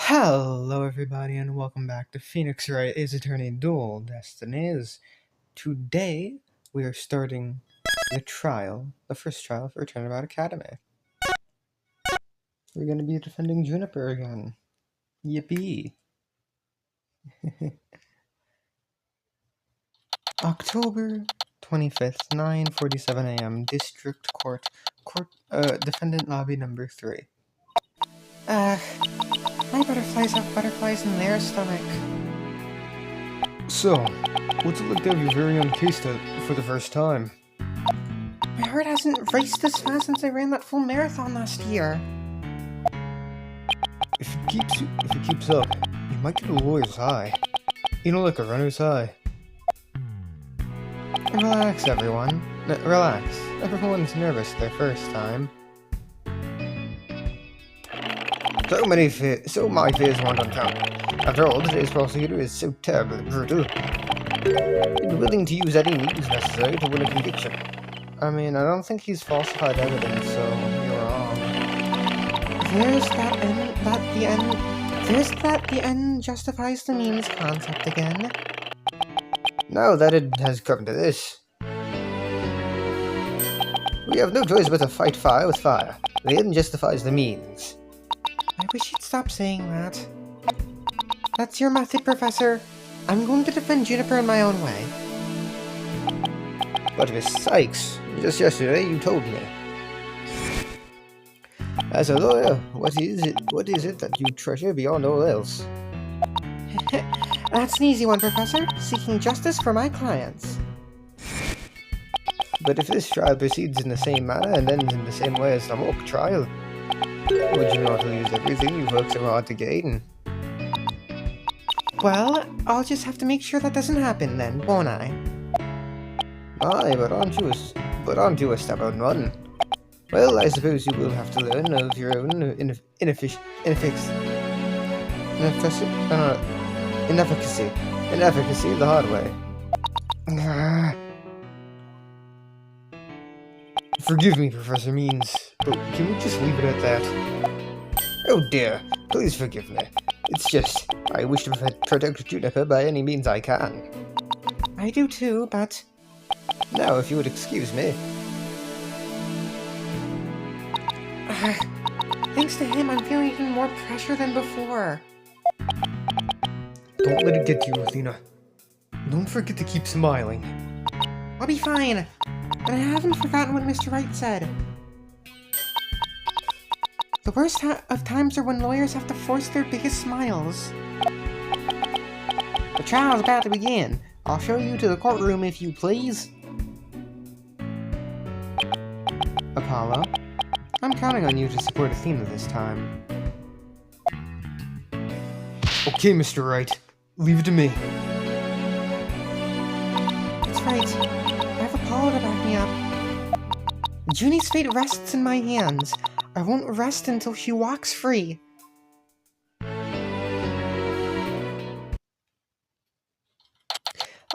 Hello, everybody, and welcome back to Phoenix Wright is Attorney Dual Destinies. Today, we are starting the first trial for Turnabout Academy. We're going to be defending Juniper again. Yippee! October 25th, 9:47 a.m. District Court, Defendant Lobby number 3. My butterflies have butterflies in their stomach. So, what's it like to have your very own case for the first time? My heart hasn't raced this fast since I ran that full marathon last year. If it keeps up, you might get a lawyer's high. You know, like a runner's high. Relax, everyone. Relax. Everyone's nervous their first time. So my fears weren't unfounded. After all, today's prosecutor is so terribly brutal. He's willing to use any means necessary to win a conviction. I mean, I don't think he's falsified evidence, so you're wrong. There's that the end justifies the means concept again. Now that it has come to this, we have no choice but to fight fire with fire. The end justifies the means. I wish you'd stop saying that. That's your method, Professor. I'm going to defend Juniper in my own way. But Miss Sykes, just yesterday you told me. As a lawyer, what is it that you treasure beyond all else? That's an easy one, Professor. Seeking justice for my clients. But if this trial proceeds in the same manner and ends in the same way as the mock trial, would you not lose everything you've worked so hard to gain? Well, I'll just have to make sure that doesn't happen then, won't I? Aye, but aren't you a stubborn one? Well, I suppose you will have to learn of your own inefficacy the hard way. Forgive me, Professor Means, but can we just leave it at that? Oh dear, please forgive me. It's just, I wish to protect Juniper by any means I can. I do too, but... Now, if you would excuse me. Thanks to him, I'm feeling even more pressure than before. Don't let it get to you, Athena. Don't forget to keep smiling. I'll be fine. And I haven't forgotten what Mr. Wright said. The worst of times are when lawyers have to force their biggest smiles. The trial's about to begin. I'll show you to the courtroom if you please. Apollo, I'm counting on you to support Athena this time. Okay, Mr. Wright. Leave it to me. That's right. I have Apollo to back me up. Junie's fate rests in my hands. I won't rest until she walks free.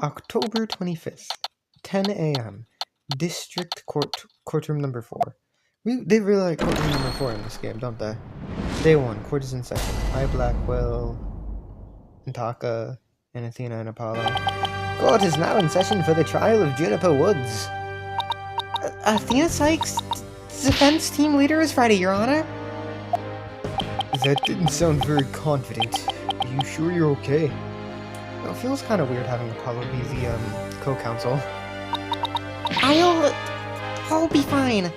October 25th, 10 a.m. District Courtroom number 4. They really like courtroom number 4 in this game, don't they? Day 1, court is in session. Hi, Blackwell, Antaka, and Athena and Apollo. Court is now in session for the trial of Juniper Woods. Athena Sykes, defense team leader, is ready, Your Honor. That didn't sound very confident. Are you sure you're okay? It feels kind of weird having Apollo be the, co-counsel. I'll be fine.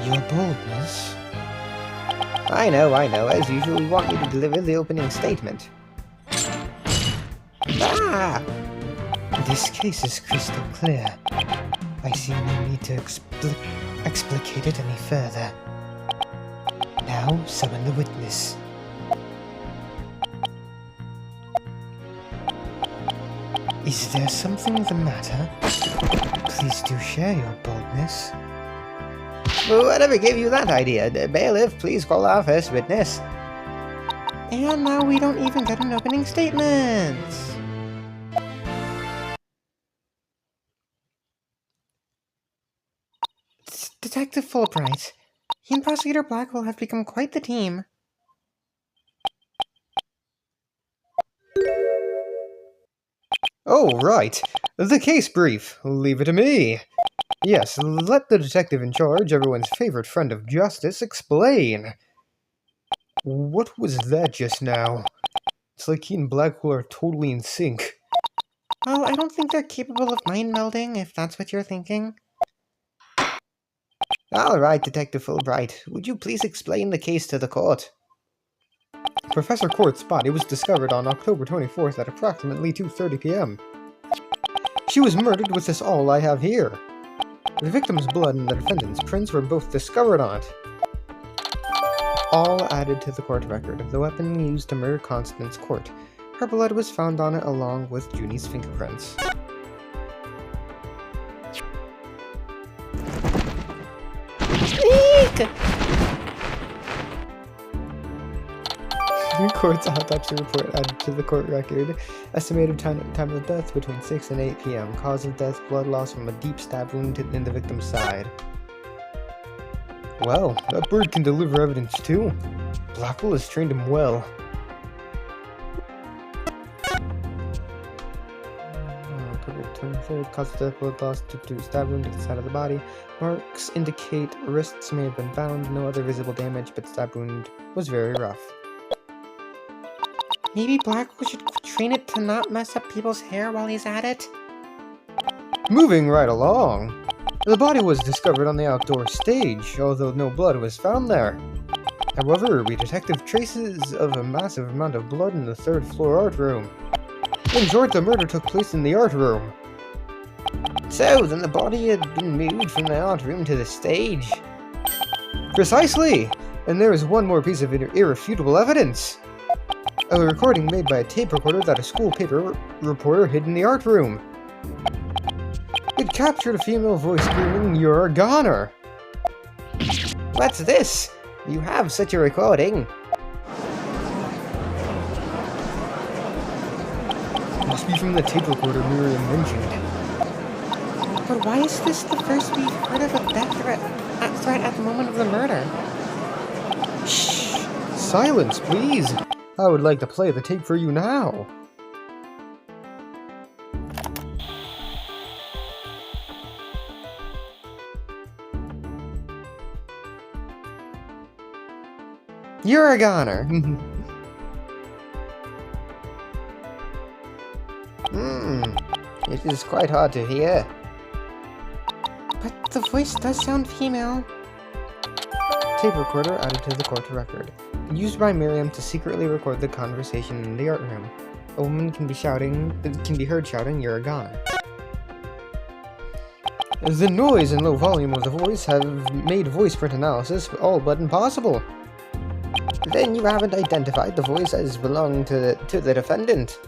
Your boldness. I know. As usual, you want me to deliver the opening statement. Ah! This case is crystal clear. I see no need to explicate it any further. Now, summon the witness. Is there something the matter? Please do share your boldness. Whatever gave you that idea? Bailiff, please call our first witness. And now we don't even get an opening statement. Detective Fulbright. He and Prosecutor Blackwell have become quite the team. Oh, right. The case brief. Leave it to me. Yes, let the detective in charge, everyone's favorite friend of justice, explain. What was that just now? It's like he and Blackwell are totally in sync. Well, I don't think they're capable of mind melding, if that's what you're thinking. All right, Detective Fulbright. Would you please explain the case to the court? Professor Court's body was discovered on October 24th at approximately 2:30 p.m. She was murdered with this all I have here. The victim's blood and the defendant's prints were both discovered on it. All added to the court record. The weapon used to murder Constance Court. Her blood was found on it along with Junie's fingerprints. Eek! The court's autopsy report added to the court record. Estimated time of death between 6 and 8 p.m. Cause of death, blood loss from a deep stab wound in the victim's side. Well, that bird can deliver evidence too. Blackwell has trained him well. October 23rd, cause of death, blood loss due to stab wound to the side of the body. Marks indicate wrists may have been bound, no other visible damage, but stab wound was very rough. Maybe Blackwell should train it to not mess up people's hair while he's at it? Moving right along. The body was discovered on the outdoor stage, although no blood was found there. However, we detected traces of a massive amount of blood in the third-floor art room. In short, the murder took place in the art room. So, then the body had been moved from the art room to the stage? Precisely! And there is one more piece of irrefutable evidence. A recording made by a tape recorder that a school paper reporter hid in the art room. It captured a female voice screaming, "You're a goner!" What's this? You have such a recording. Must be from the tape recorder Miriam mentioned. But why is this the first we've heard of a death threat at the moment of the murder? Shh! Silence, please! I would like to play the tape for you now. You're a goner. It is quite hard to hear. But the voice does sound female. Tape recorder added to the court record. Used by Miriam to secretly record the conversation in the art room. A woman can be heard shouting, "You're a goner." The noise and low volume of the voice have made voice print analysis all but impossible. Then you haven't identified the voice as belonging to the defendant.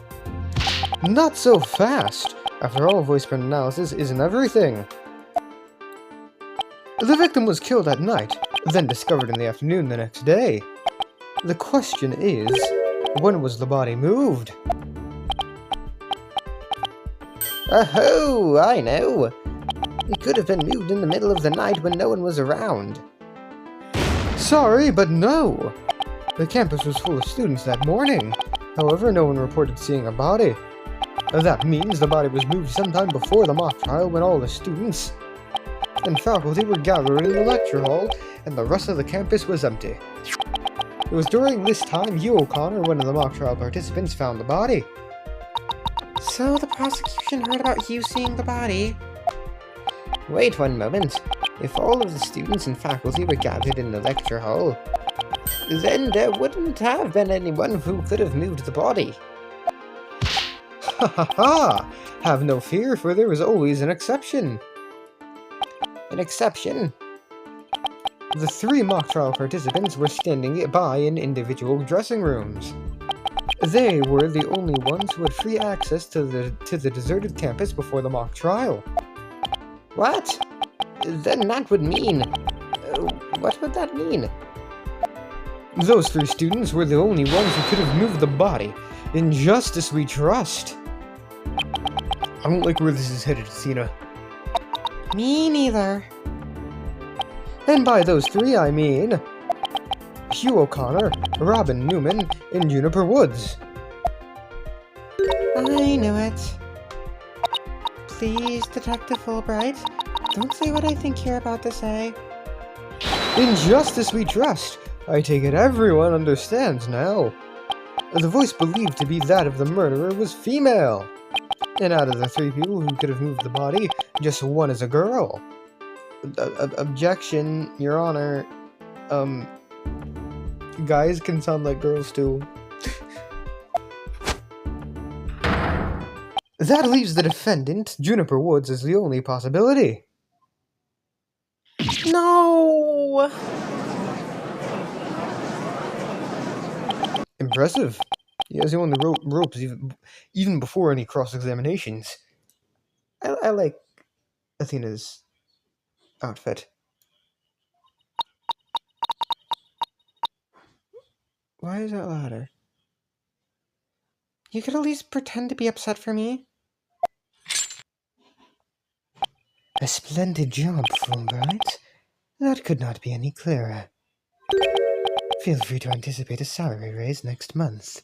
Not so fast! After all, voice print analysis isn't everything. The victim was killed at night, then discovered in the afternoon the next day. The question is, when was the body moved? Oh, I know! It could have been moved in the middle of the night when no one was around. Sorry, but no! The campus was full of students that morning. However, no one reported seeing a body. That means the body was moved sometime before the mock trial when all the students and faculty were gathered in the lecture hall and the rest of the campus was empty. It was during this time Hugh O'Connor, one of the mock trial participants, found the body. So the prosecution heard about Hugh seeing the body? Wait one moment. If all of the students and faculty were gathered in the lecture hall, then there wouldn't have been anyone who could have moved the body. Ha ha ha! Have no fear, for there is always an exception. An exception? The 3 mock trial participants were standing by in individual dressing rooms. They were the only ones who had free access to the deserted campus before the mock trial. What? Then that would mean... what would that mean? Those 3 students were the only ones who could have moved the body. In justice we trust. I don't like where this is headed, Cena. Me neither. And by those 3, I mean... Hugh O'Connor, Robin Newman, and Juniper Woods. I knew it. Please, Detective Fulbright, don't say what I think you're about to say. In justice we trust. I take it everyone understands now. The voice believed to be that of the murderer was female. And out of the 3 people who could have moved the body, just 1 is a girl. Objection, Your Honor. Guys can sound like girls too. That leaves the defendant, Juniper Woods, as the only possibility. No! Impressive. He has you on the ropes even before any cross-examinations. I like Athena's outfit. Why is that louder? You could at least pretend to be upset for me. A splendid job, Fulbright. That could not be any clearer. Feel free to anticipate a salary raise next month.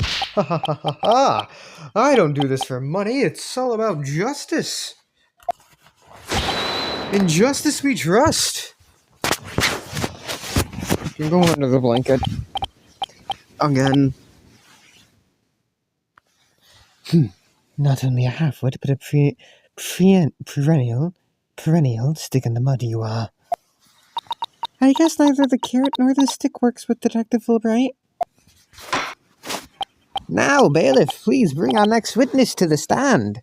Ha ha ha ha ha! I don't do this for money, it's all about justice. In justice we trust. You're going under the blanket. Again. Not only a half-wit, but a perennial stick in the mud you are. I guess neither the carrot nor the stick works with Detective Fulbright. Now, bailiff, please bring our next witness to the stand.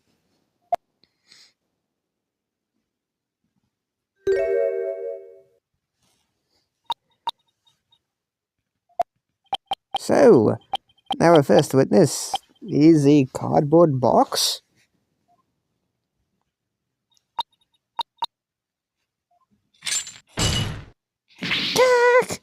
So, our first witness is a cardboard box. Tack!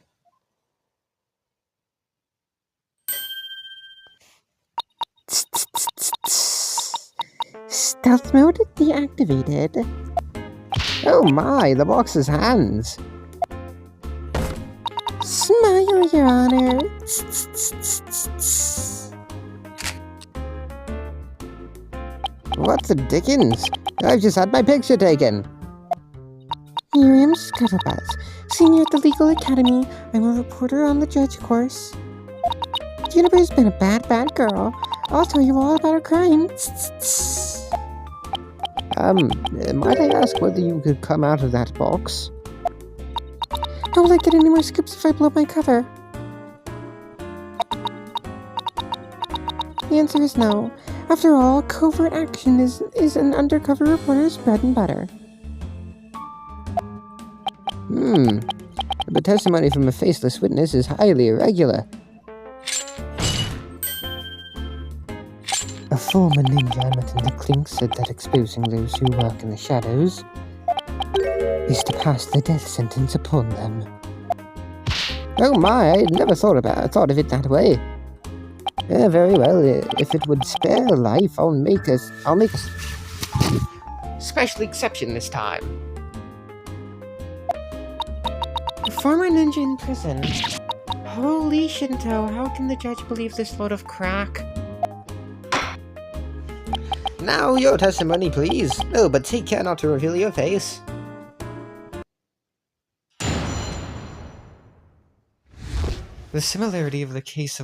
Stealth mode deactivated. Oh my, the box's hands. Smile, Your Honor. What the dickens? I've just had my picture taken. Here I am, Scuttlebutt, senior at the Legal Academy. I'm a reporter on the judge course. Juniper's been a bad girl. I'll tell you all about her crime. Might I ask whether you could come out of that box? Don't I get any more scripts if I blow my cover? The answer is no. After all, covert action is an undercover reporter's bread and butter. But testimony from a faceless witness is highly irregular. A former ninja I met in the clink said that exposing those who work in the shadows is to pass the death sentence upon them. Oh my, I never thought of it that way. Very well, if it would spare a life, I'll make a special exception this time. A former ninja in prison. Holy Shinto, how can the judge believe this load of crack? Now, your testimony, please. Oh, but take care not to reveal your face. The similarity of the case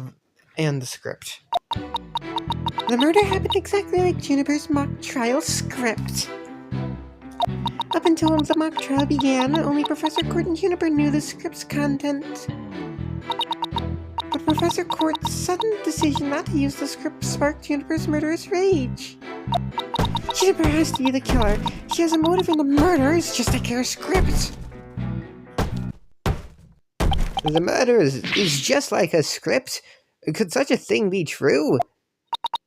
and the script. The murder happened exactly like Juniper's mock trial script. Up until the mock trial began, only Professor Court and Juniper knew the script's content. But Professor Court's sudden decision not to use the script sparked Juniper's murderous rage. Juniper has to be the killer. She has a motive in the murder, it's just like her script. The murder is just like her script? Could such a thing be true?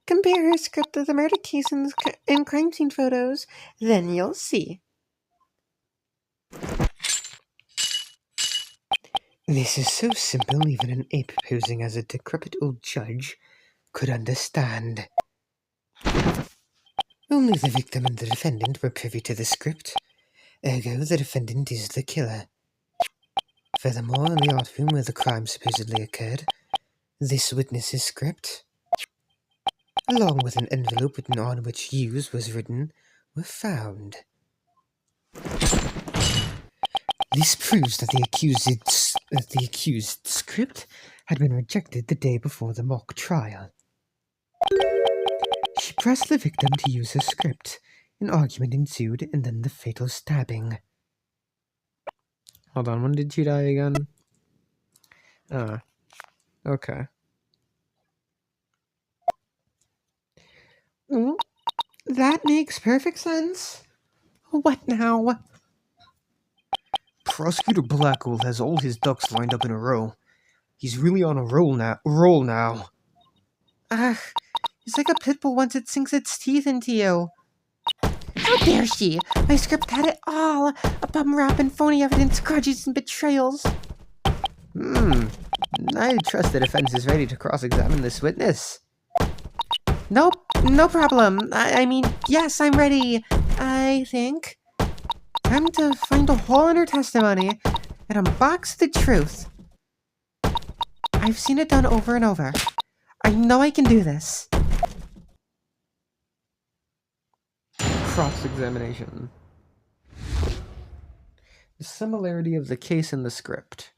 Compare her script to the murder case and crime scene photos, then you'll see. This is so simple even an ape posing as a decrepit old judge could understand. Only the victim and the defendant were privy to the script. Ergo, the defendant is the killer. Furthermore, in the art room where the crime supposedly occurred, this witness's script along with an envelope on which "use" was written, were found. This proves that the accused script had been rejected the day before the mock trial. She pressed the victim to use her script. An argument ensued, and then the fatal stabbing. Hold on, when did she die again? Okay. That makes perfect sense. What now? Prosecutor Blackwell has all his ducks lined up in a row. He's really on a roll now. It's like a pit bull once it sinks its teeth into you. How dare she? My script had it all. A bum rap and phony evidence, grudges and betrayals. I trust the defense is ready to cross-examine this witness. Nope, no problem. I mean, yes, I'm ready, I think. Time to find a hole in her testimony and unbox the truth. I've seen it done over and over. I know I can do this. Cross-examination. The similarity of the case and the script.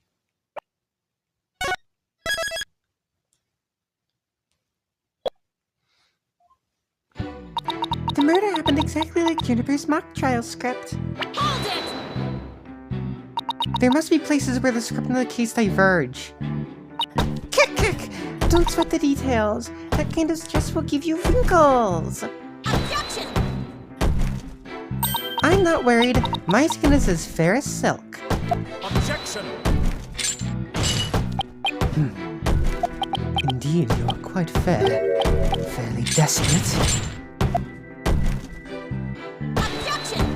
The murder happened exactly like Juniper's mock trial script. Hold it! There must be places where the script and the case diverge. Kick! Don't sweat the details. That kind of stress will give you wrinkles. Objection! I'm not worried. My skin is as fair as silk. Objection! Indeed, you are quite fair. Fairly desperate. Objection!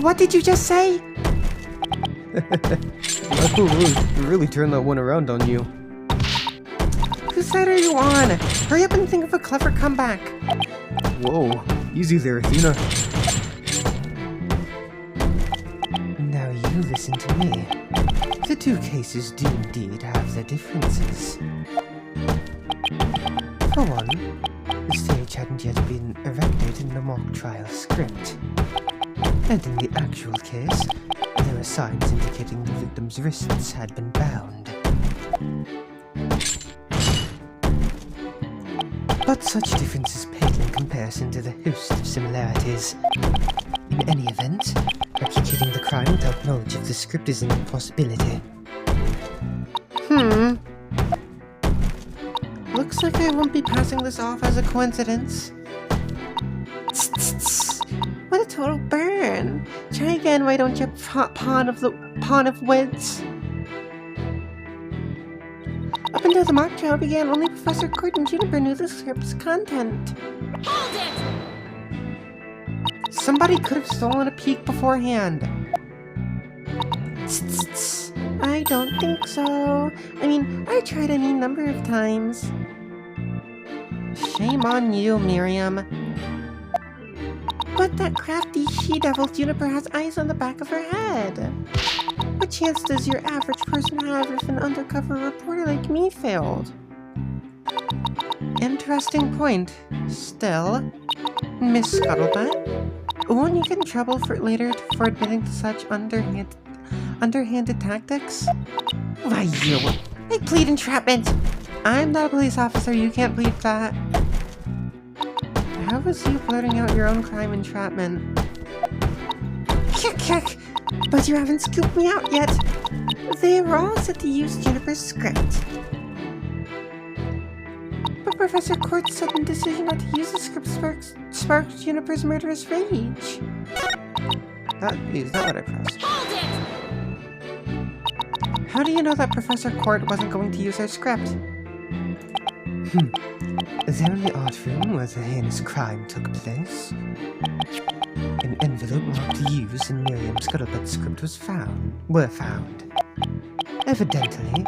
What did you just say? Michael really turned that one around on you. Whose side are you on? Hurry up and think of a clever comeback. Whoa, easy there, Athena. Now you listen to me. The two cases do indeed have their differences. For one, the stage hadn't yet been erected in the mock trial script. And in the actual case, there were signs indicating the victim's wrists had been bound. But such differences pale in comparison to the host of similarities. In any event, replicating the crime without knowledge of the script is an impossibility. Looks like I won't be passing this off as a coincidence. What a total burn! Try again, why don't you, pawn of wits? Up until the mock trial began, only Professor Court and Juniper knew the script's content. Hold it! Somebody could have stolen a peek beforehand. I don't think so. I mean, I tried any number of times. Shame on you, Miriam. But that crafty she-devil Juniper has eyes on the back of her head. What chance does your average person have if an undercover reporter like me failed? Interesting point. Still, Miss Scuttlebutt, won't you get in trouble for admitting to such underhanded tactics? Why, I plead entrapment! I'm not a police officer, you can't plead that. How was you blurting out your own crime entrapment? Kick! But you haven't scooped me out yet. They were all set to use Juniper's script. But Professor Court's sudden decision not to use the script sparked Juniper's murderous rage. That is not what I pressed. Hold it! How do you know that Professor Court wasn't going to use her script? There in the art room where the heinous crime took place, an envelope marked "Use" and Miriam Scuttlebutt's script were found. Evidently,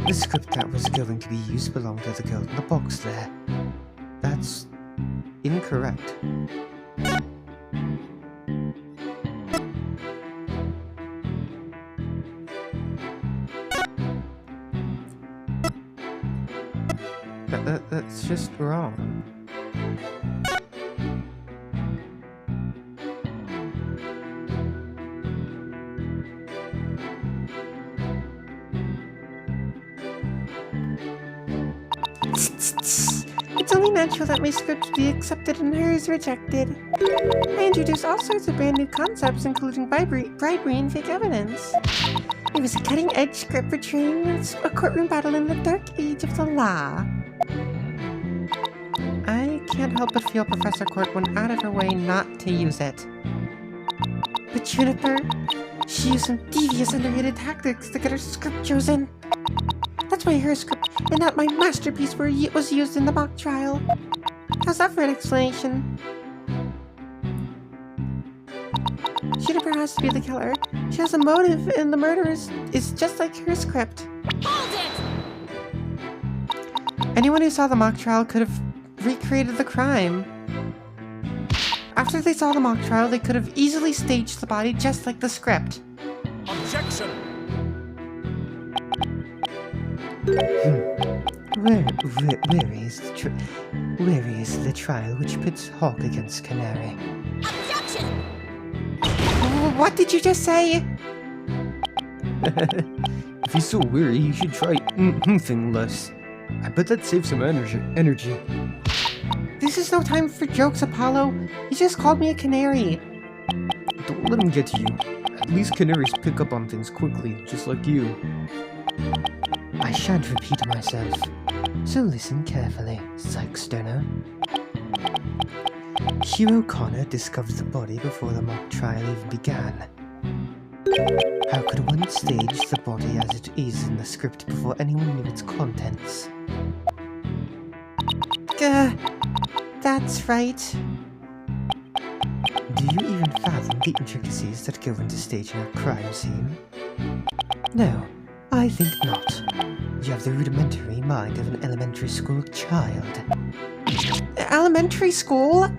the script that was going to be used belonged to the girl in the box there. That's incorrect. It's just wrong. It's only natural that my script be accepted and hers rejected. I introduced all sorts of brand new concepts, including bribery and fake evidence. It was a cutting-edge script portraying a courtroom battle in the dark age of the law. I can't help but feel Professor Court went out of her way not to use it. But Juniper, she used some devious, underrated tactics to get her script chosen. That's why her script and not my masterpiece was used in the mock trial. How's that for an explanation? Juniper has to be the killer. She has a motive, and the murder is just like her script. Hold it! Anyone who saw the mock trial could have recreated the crime. After they saw the mock trial, they could have easily staged the body just like the script. Objection! Where is the trial which pits Hawk against Canary? Objection! What did you just say? If he's so weary, you should try thing less. I bet that saves some energy. This is no time for jokes, Apollo. You just called me a canary. Don't let him get to you. At least canaries pick up on things quickly, just like you. I shan't repeat myself, so listen carefully, Psych Stoner. Hugh O'Connor discovered the body before the mock trial even began. How could one stage the body as it is in the script before anyone knew its contents? That's right. Do you even fathom the intricacies that go into staging a crime scene? No, I think not. You have the rudimentary mind of an elementary school child. Elementary school?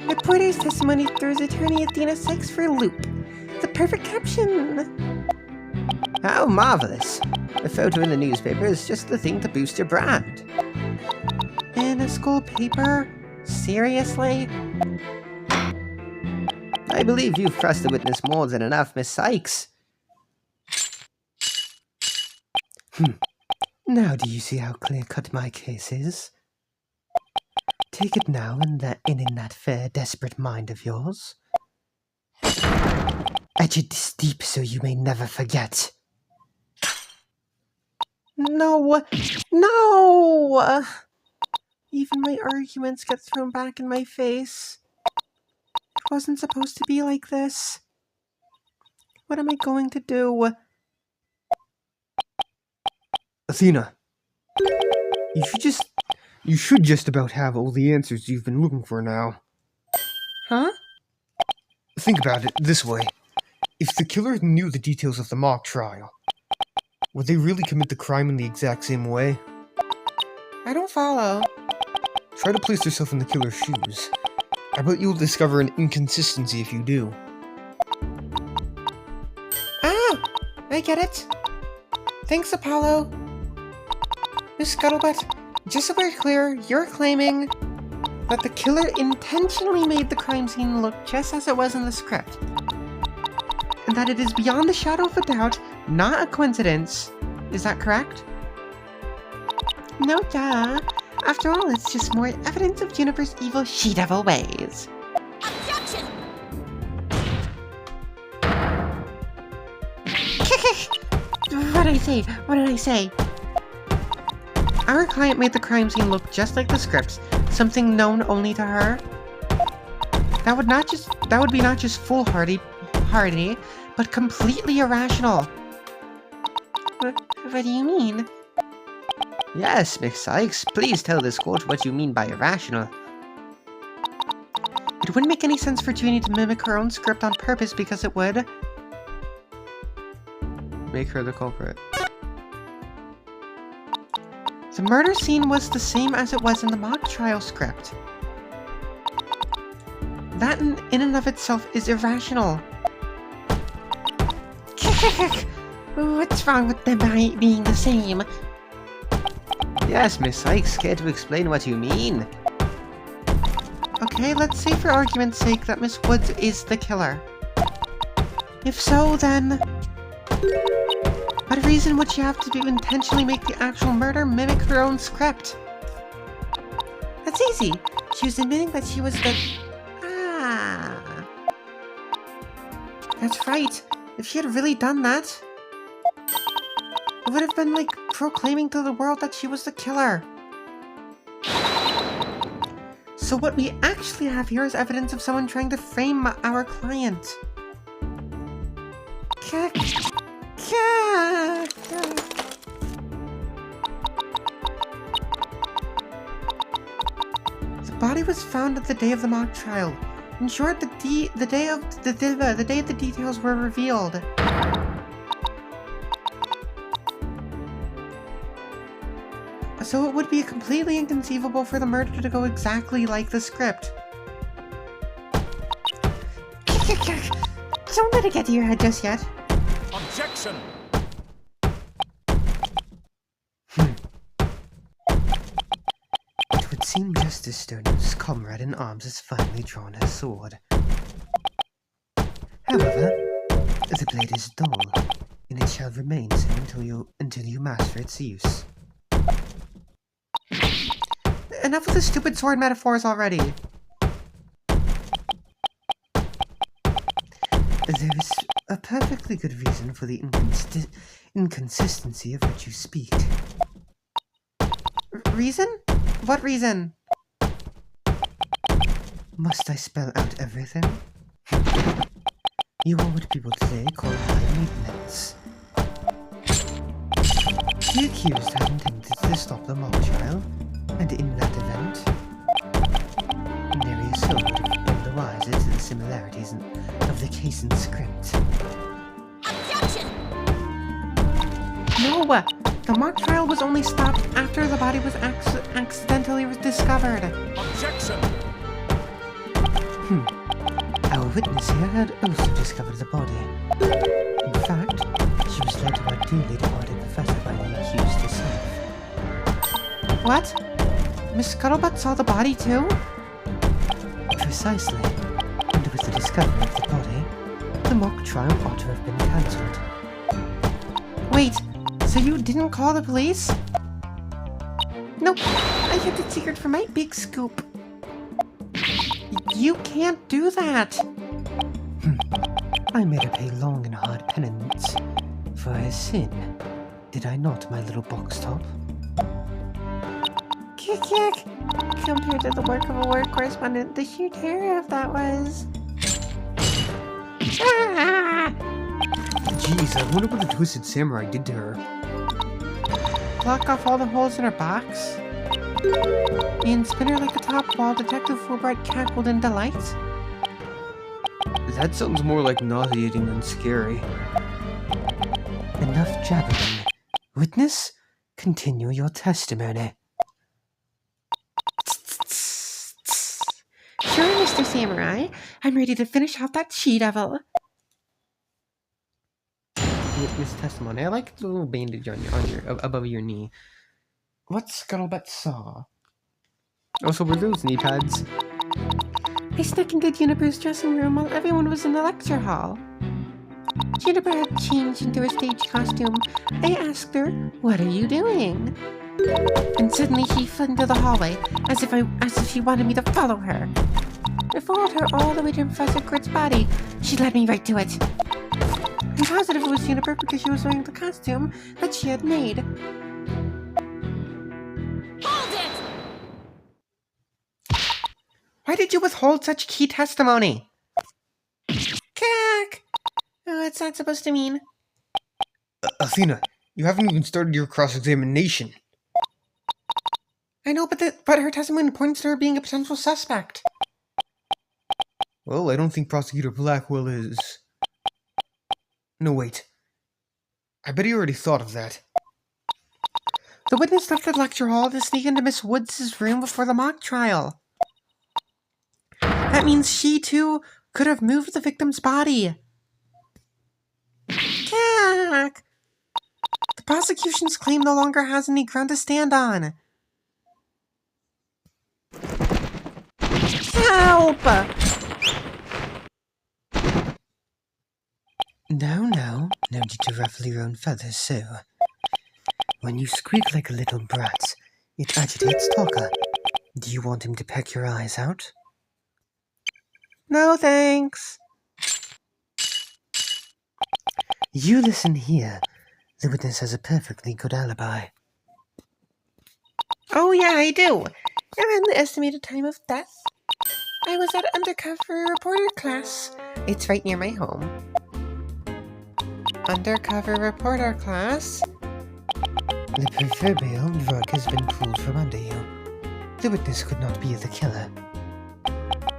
Reporter's testimony throws attorney Athena Sykes for a loop. The perfect caption. How marvelous! A photo in the newspaper is just the thing to boost your brand. In a school paper? Seriously? I believe you've pressed the witness more than enough, Miss Sykes. Now do you see how clear-cut my case is? Take it now and in that fair, desperate mind of yours. Etch it this deep so you may never forget. No! No! Even my arguments get thrown back in my face. It wasn't supposed to be like this. What am I going to do? Athena, you should just about have all the answers you've been looking for now. Huh? Think about it this way. If the killer knew the details of the mock trial, would they really commit the crime in the exact same way? I don't follow. Try to place yourself in the killer's shoes. I bet you'll discover an inconsistency if you do. Ah! I get it. Thanks, Apollo. Miss Scuttlebutt, just so we're clear, you're claiming that the killer intentionally made the crime scene look just as it was in the script. And that it is beyond the shadow of a doubt, not a coincidence. Is that correct? No, duh. After all, it's just more evidence of Juniper's evil she-devil ways. Objection! What did I say? Our client made the crime scene look just like the script, something known only to her. That would be not just foolhardy, but completely irrational. What do you mean? Yes, Miss Sykes, please tell this court what you mean by irrational. It wouldn't make any sense for Junie to mimic her own script on purpose because it would make her the culprit. The murder scene was the same as it was in the mock trial script. That in and of itself is irrational. What's wrong with them being the same? Yes, Miss Sykes, care to explain what you mean? Okay, let's say for argument's sake that Miss Woods is the killer. If so, then... what reason would she have to intentionally make the actual murder mimic her own script? That's easy. She was admitting that she was the... Ah... That's right. If she had really done that, it would have been like proclaiming to the world that she was the killer. So what we actually have here is evidence of someone trying to frame our client. The body was found at the day of the mock trial. In short, the day the details were revealed. So it would be completely inconceivable for the murder to go exactly like the script. Don't let it get to your head just yet. Objection! It would seem Justice Stone's comrade in arms has finally drawn her sword. However, the blade is dull, and it shall remain so until you master its use. Enough of the stupid sword metaphors already. There is a perfectly good reason for the inconsistency of which you speak. Reason? What reason? Must I spell out everything? You are what people today call high maintenance. The accused had intended to stop the mock trial, and in that event, Neri so would have been the wiser to the similarities of the case and script. Objection! No! The mock trial was only stopped after the body was accidentally discovered. Objection! Our witness here had also discovered the body. In fact, she was led to our dearly departed professor by the accused herself. What? Miss Scuttlebutt saw the body too? Precisely. And with the discovery of the body, the mock trial ought to have been cancelled. Wait, so you didn't call the police? Nope, I kept it secret for my big scoop. You can't do that! I made her pay long and hard penance for her sin. Did I not, my little box top? Kick. Compared to the work of a word correspondent, the sheer terror of that was... Ah! Jeez, I wonder what the Twisted Samurai did to her. Block off all the holes in her box? And spin her like a top while Detective Fulbright cackled in delight? That sounds more like nauseating than scary. Enough jabbering. Witness, continue your testimony. Sure, Mr. Samurai. I'm ready to finish off that she-devil. Witness testimony. I like the little bandage on your above your knee. What Scuttlebutt saw? Also, were those knee pads? I snuck into Juniper's dressing room while everyone was in the lecture hall. Juniper had changed into her stage costume. I asked her, "What are you doing?" And suddenly she fled into the hallway, as if she wanted me to follow her. I followed her all the way to Professor Kurt's body. She led me right to it. I'm positive it was Juniper because she was wearing the costume that she had made. Hold it! Why did you withhold such key testimony? Cack! Oh, that's not supposed to mean. Athena, you haven't even started your cross-examination. I know, but her testimony points to her being a potential suspect. Well, I don't think Prosecutor Blackwell is... No, wait. I bet he already thought of that. The witness left the lecture hall to sneak into Miss Woods' room before the mock trial. That means she, too, could have moved the victim's body. Cack! The prosecution's claim no longer has any ground to stand on. Help! No need to ruffle your own feathers so. When you squeak like a little brat, it agitates Talker. Do you want him to peck your eyes out? No thanks. You listen here. The witness has a perfectly good alibi. Oh yeah, I do. Around the estimated time of death, I was at undercover reporter class. It's right near my home. Undercover reporter class? The proverbial rug has been pulled from under you. The witness could not be the killer.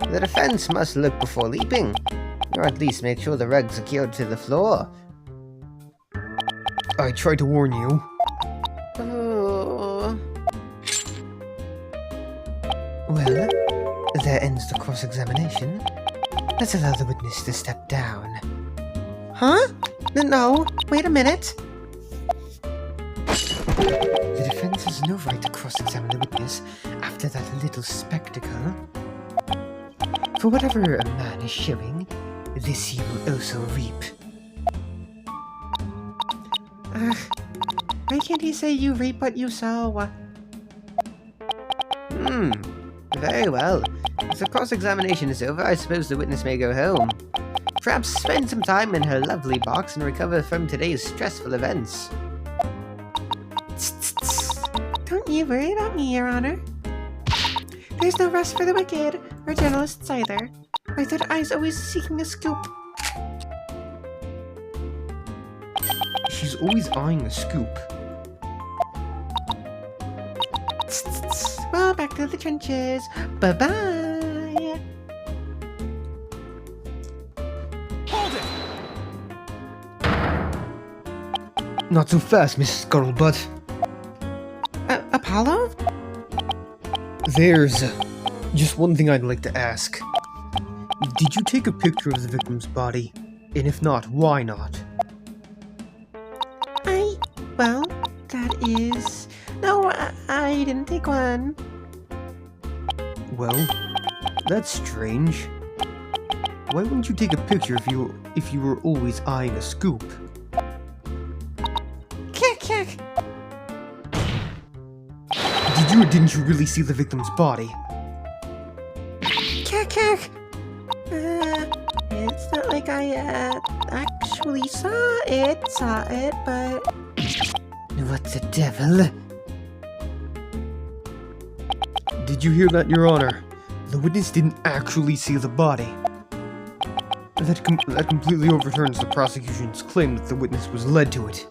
The defense must look before leaping, or at least make sure the rug's secured to the floor. I tried to warn you. Oh. Well, there ends the cross-examination. Let's allow the witness to step down. Huh? No, wait a minute. The defense has no right to cross-examine the witness after that little spectacle. For whatever a man is showing, this he will also reap. Why can't he say you reap what you sow? Very well. If the cross-examination is over, I suppose the witness may go home. Perhaps spend some time in her lovely box and recover from today's stressful events. Don't you worry about me, Your Honor. There's no rest for the wicked, or journalists either. My third eye's always seeking a scoop. She's always eyeing a scoop. Well, back to the trenches. Bye-bye. Hold it! Not so fast, Miss Scuttlebutt. Apollo? There's just one thing I'd like to ask. Did you take a picture of the victim's body? And if not, why not? Well, that is... No, I didn't take one. Well, that's strange. Why wouldn't you take a picture if you were always eyeing a scoop? Kick! Did you or didn't you really see the victim's body? Kick! It's not like I, actually saw it, but... What the devil? Did you hear that, Your Honor? The witness didn't actually see the body. That completely overturns the prosecution's claim that the witness was led to it.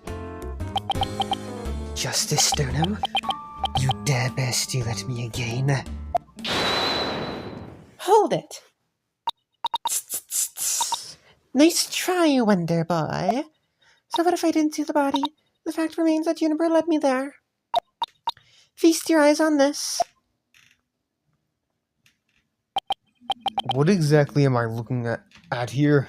Justice Stoneham, you dare bear steel at me again. Hold it! Nice try, Wonder Boy. So what if I didn't see the body? The fact remains that Juniper led me there. Feast your eyes on this. What exactly am I looking at here?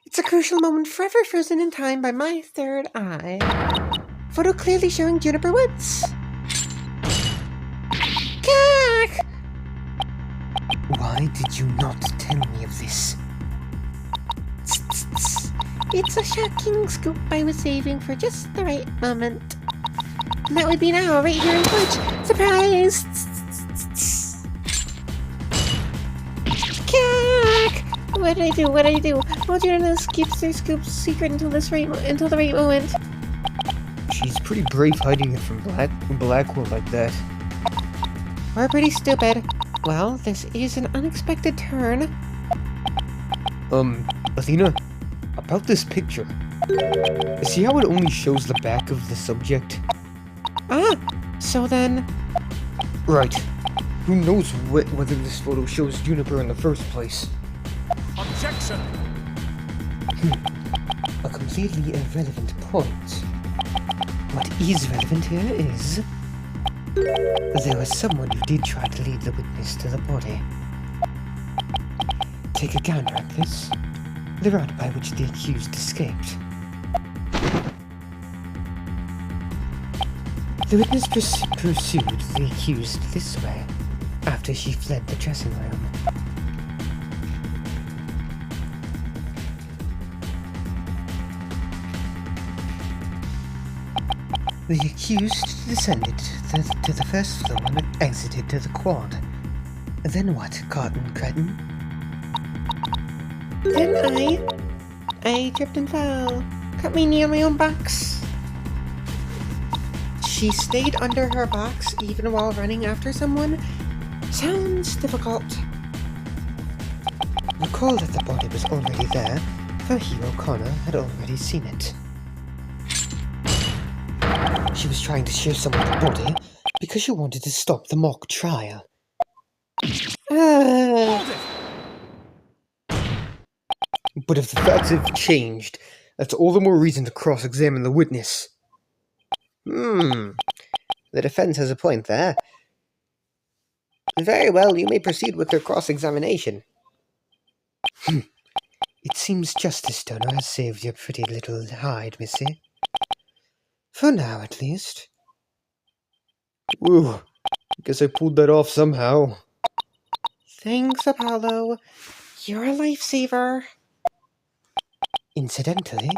It's a crucial moment forever frozen in time by my third eye. Photo clearly showing Juniper Woods. Cack! Why did you not tell me of this? It's a shocking scoop I was saving for just the right moment. And that would be now, right here in Twitch. Surprise! Cack! What did I do? All journalists keeps their scoops secret until the right moment. She's pretty brave hiding it from Blackwell like that. We're pretty stupid. Well, this is an unexpected turn. Athena, about this picture. See how it only shows the back of the subject? So then... Right. Who knows whether this photo shows Juniper in the first place? Objection! A completely irrelevant point. What is relevant here is... there was someone who did try to lead the witness to the body. Take a gander at this. The route by which the accused escaped. The witness pursued the accused this way after she fled the dressing room. The accused descended to the first floor and exited to the quad. Then what, Cotton Cretin? Then I tripped and fell. Cut my knee on my own box. She stayed under her box even while running after someone? Sounds difficult. Recall that the body was already there, for Hero Connor had already seen it. She was trying to show someone the body because she wanted to stop the mock trial. Hold it! But if the facts have changed, that's all the more reason to cross-examine the witness. The defense has a point there. Very well, you may proceed with your cross-examination. It seems Justice Stoner has saved your pretty little hide, missy. For now, at least. Whew, guess I pulled that off somehow. Thanks, Apollo. You're a lifesaver. Incidentally,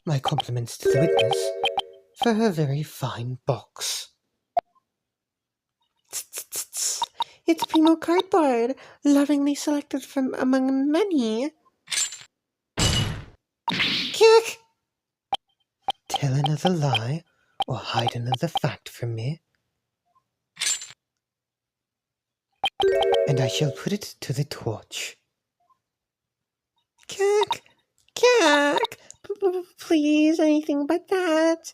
my compliments to the witness for her very fine box. It's Primo cardboard, lovingly selected from among many. Kick! Tell another lie, or hide another fact from me, and I shall put it to the torch. Kick! Kick! Please, anything but that.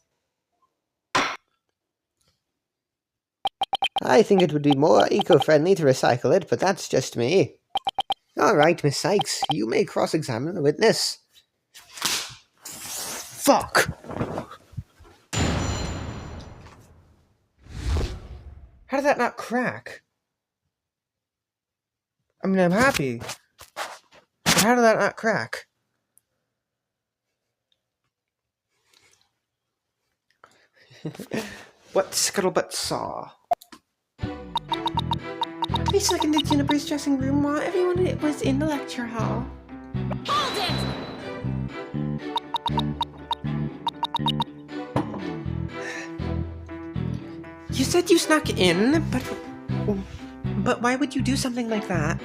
I think it would be more eco-friendly to recycle it, but that's just me. Alright, Miss Sykes, you may cross-examine the witness. Fuck! How did that not crack? I mean, I'm happy. But how did that not crack? What Scuttlebutt saw. I snuck into Juniper's dressing room while everyone was in the lecture hall. Hold it! You said you snuck in, but why would you do something like that?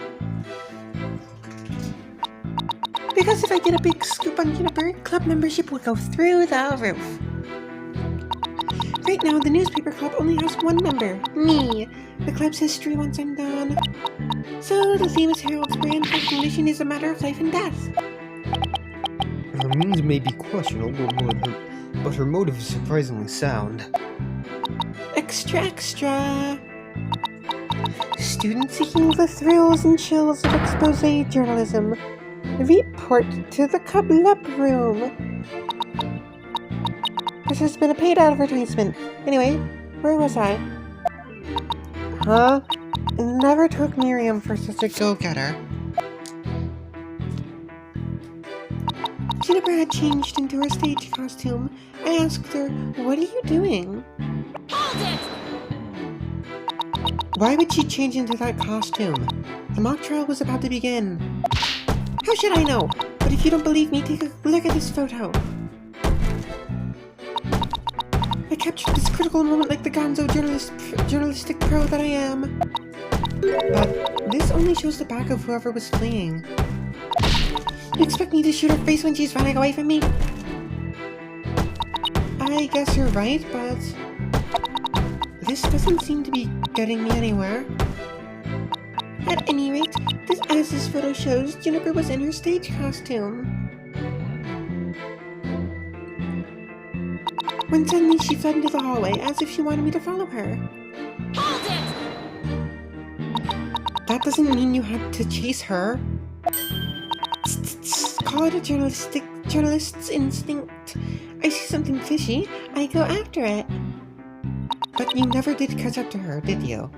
Because if I get a big scoop on Juniper, club membership will go through the roof. Right now, the newspaper club only has one member, me. The club's history once I'm done. So, the Themis Herald's brand recognition is a matter of life and death. Her means may be questionable, but her motive is surprisingly sound. Extra. Students seeking the thrills and chills of expose journalism. Report to the Club room. This has been a paid advertisement. Anyway, where was I? Huh? It never took Miriam for such a go-getter. Juniper had changed into her stage costume. I asked her, "What are you doing?" Hold it! Why would she change into that costume? The mock trial was about to begin. How should I know? But if you don't believe me, take a look at this photo. I captured this critical moment like the gonzo journalistic pro that I am. But this only shows the back of whoever was fleeing. You expect me to shoot her face when she's running away from me? I guess you're right, but this doesn't seem to be getting me anywhere. At any rate, as this photo shows, Juniper was in her stage costume. When suddenly she fled into the hallway, as if she wanted me to follow her. Hold it! That doesn't mean you had to chase her. Call it a journalist's instinct. I see something fishy, I go after it. But you never did catch up to her, did you?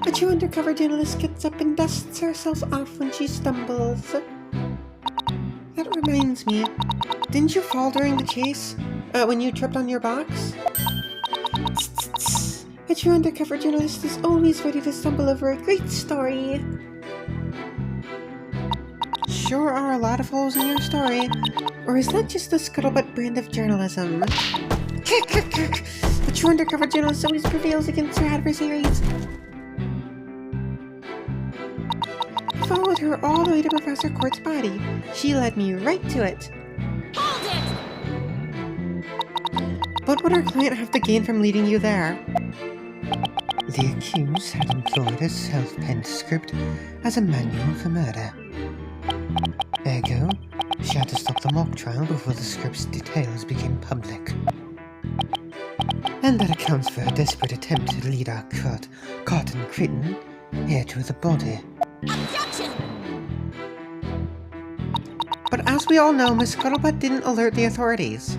A true undercover journalist gets up and dusts herself off when she stumbles. That reminds me, didn't you fall during the chase? When you tripped on your box? A true undercover journalist is always ready to stumble over a great story. Sure are a lot of holes in your story. Or is that just the scuttlebutt brand of journalism? A true undercover journalist always prevails against her adversaries. I followed her all the way to Professor Court's body. She led me right to it. Hold it! What would our client have to gain from leading you there? The accused had employed a self-penned script as a manual for murder. Ergo, she had to stop the mock trial before the script's details became public. And that accounts for her desperate attempt to lead our Cotton Critten here to the body. Objection! But as we all know, Miss Scuttlebutt didn't alert the authorities.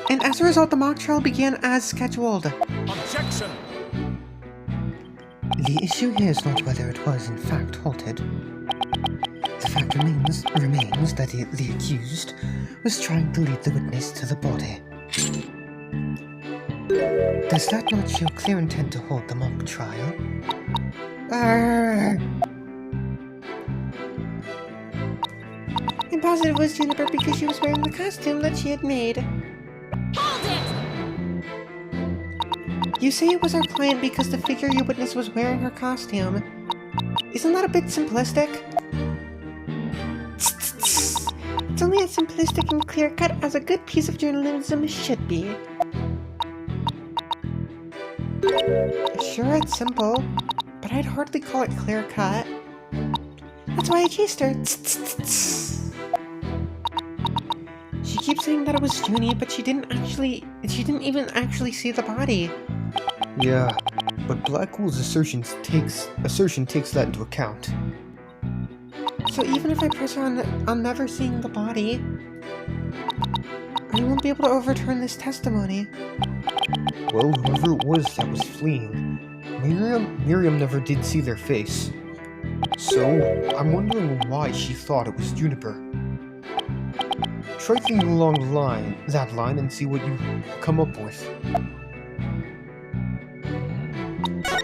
And as a result, the mock trial began as scheduled. Objection! The issue here is not whether it was in fact halted. The fact remains that the accused was trying to lead the witness to the body. Does that not show clear intent to hold the mock trial? I'm positive it was Juniper because she was wearing the costume that she had made. Hold it! You say it was our client because the figure you witnessed was wearing her costume. Isn't that a bit simplistic? It's only as simplistic and clear-cut as a good piece of journalism should be. Sure, it's simple, but I'd hardly call it clear-cut. That's why I chased her. She keeps saying that it was Junie, but she didn't even actually see the body. Yeah, but Blackwell's assertion takes that into account. So even if I press her on never seeing the body, I won't be able to overturn this testimony. Well, whoever it was that was fleeing, Miriam never did see their face. So, I'm wondering why she thought it was Juniper. Try thinking along that line and see what you come up with.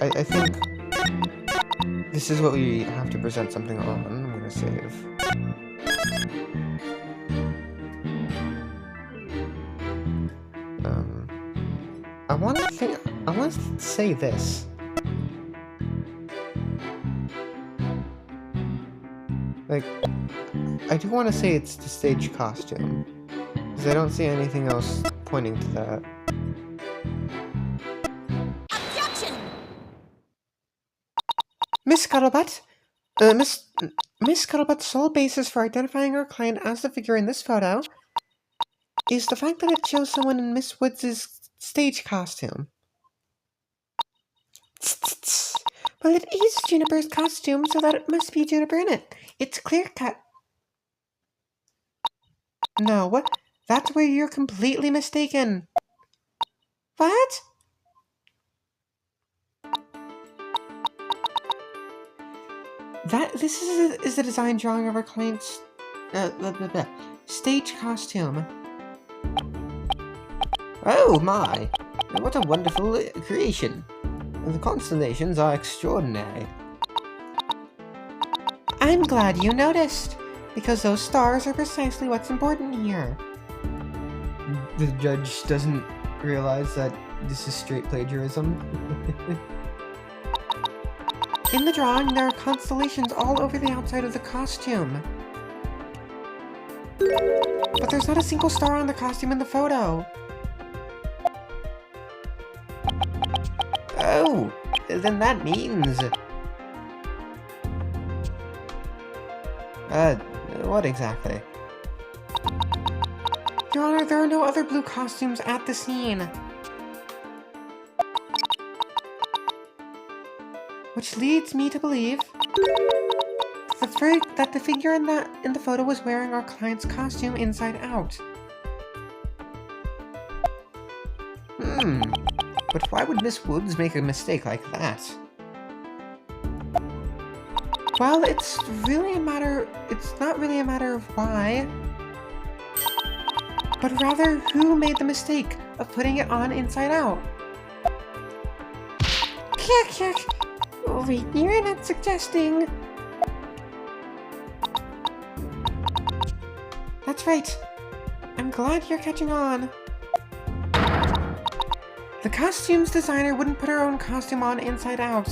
I think this is what we have to present something on. I'm gonna save. I want to say this. Like, I do want to say it's the stage costume, because I don't see anything else pointing to that. Objection! Miss Scuttlebutt, Miss Scuttlebutt's sole basis for identifying her client as the figure in this photo is the fact that it shows someone in Miss Woods' stage costume. Well, it is Juniper's costume, so that it must be Juniper in it. It's clear-cut. No, that's where you're completely mistaken. What? This is a design drawing of our client's stage costume. Oh my! What a wonderful creation! The constellations are extraordinary. I'm glad you noticed, because those stars are precisely what's important here. The judge doesn't realize that this is straight plagiarism. In the drawing, there are constellations all over the outside of the costume. But there's not a single star on the costume in the photo. Oh, then that means... what exactly? Your Honor, there are no other blue costumes at the scene. Which leads me to believe that the figure in the photo was wearing our client's costume inside out. But why would Miss Woods make a mistake like that? Well, it's not really a matter of why, but rather who made the mistake of putting it on inside out. Yuck, yuck. Oh, wait, you're not suggesting. That's right. I'm glad you're catching on. The costumes designer wouldn't put her own costume on inside out.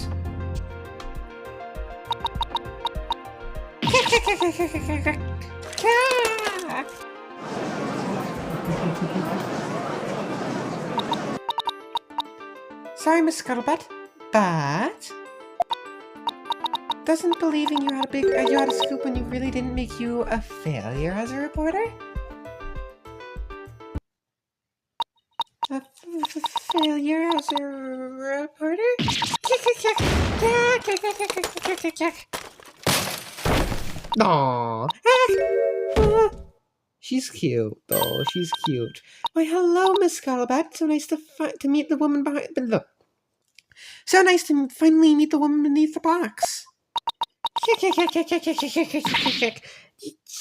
Sorry, Miss Scuttlebutt, but doesn't believing you had a scoop when you really didn't make you a failure as a reporter? A failure as a reporter? Aww. She's cute, though. She's cute. Why, hello, Miss Scuttlebutt. So nice to meet the woman behind. Look. So nice to finally meet the woman beneath the box.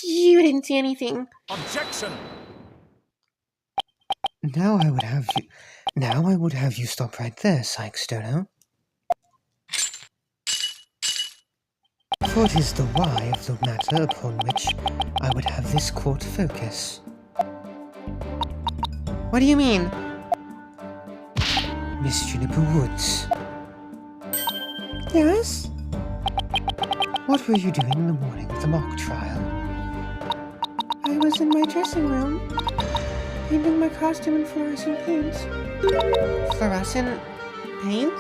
You didn't see anything. Objection! Now I would have you stop right there, Sykes-Stono. For it is the why of the matter upon which I would have this court focus. What do you mean? Miss Juniper Woods, Yes? what were you doing in the morning of the mock trial? I was in my dressing room, painting my costume in fluorescent paint. Fluorescent paint?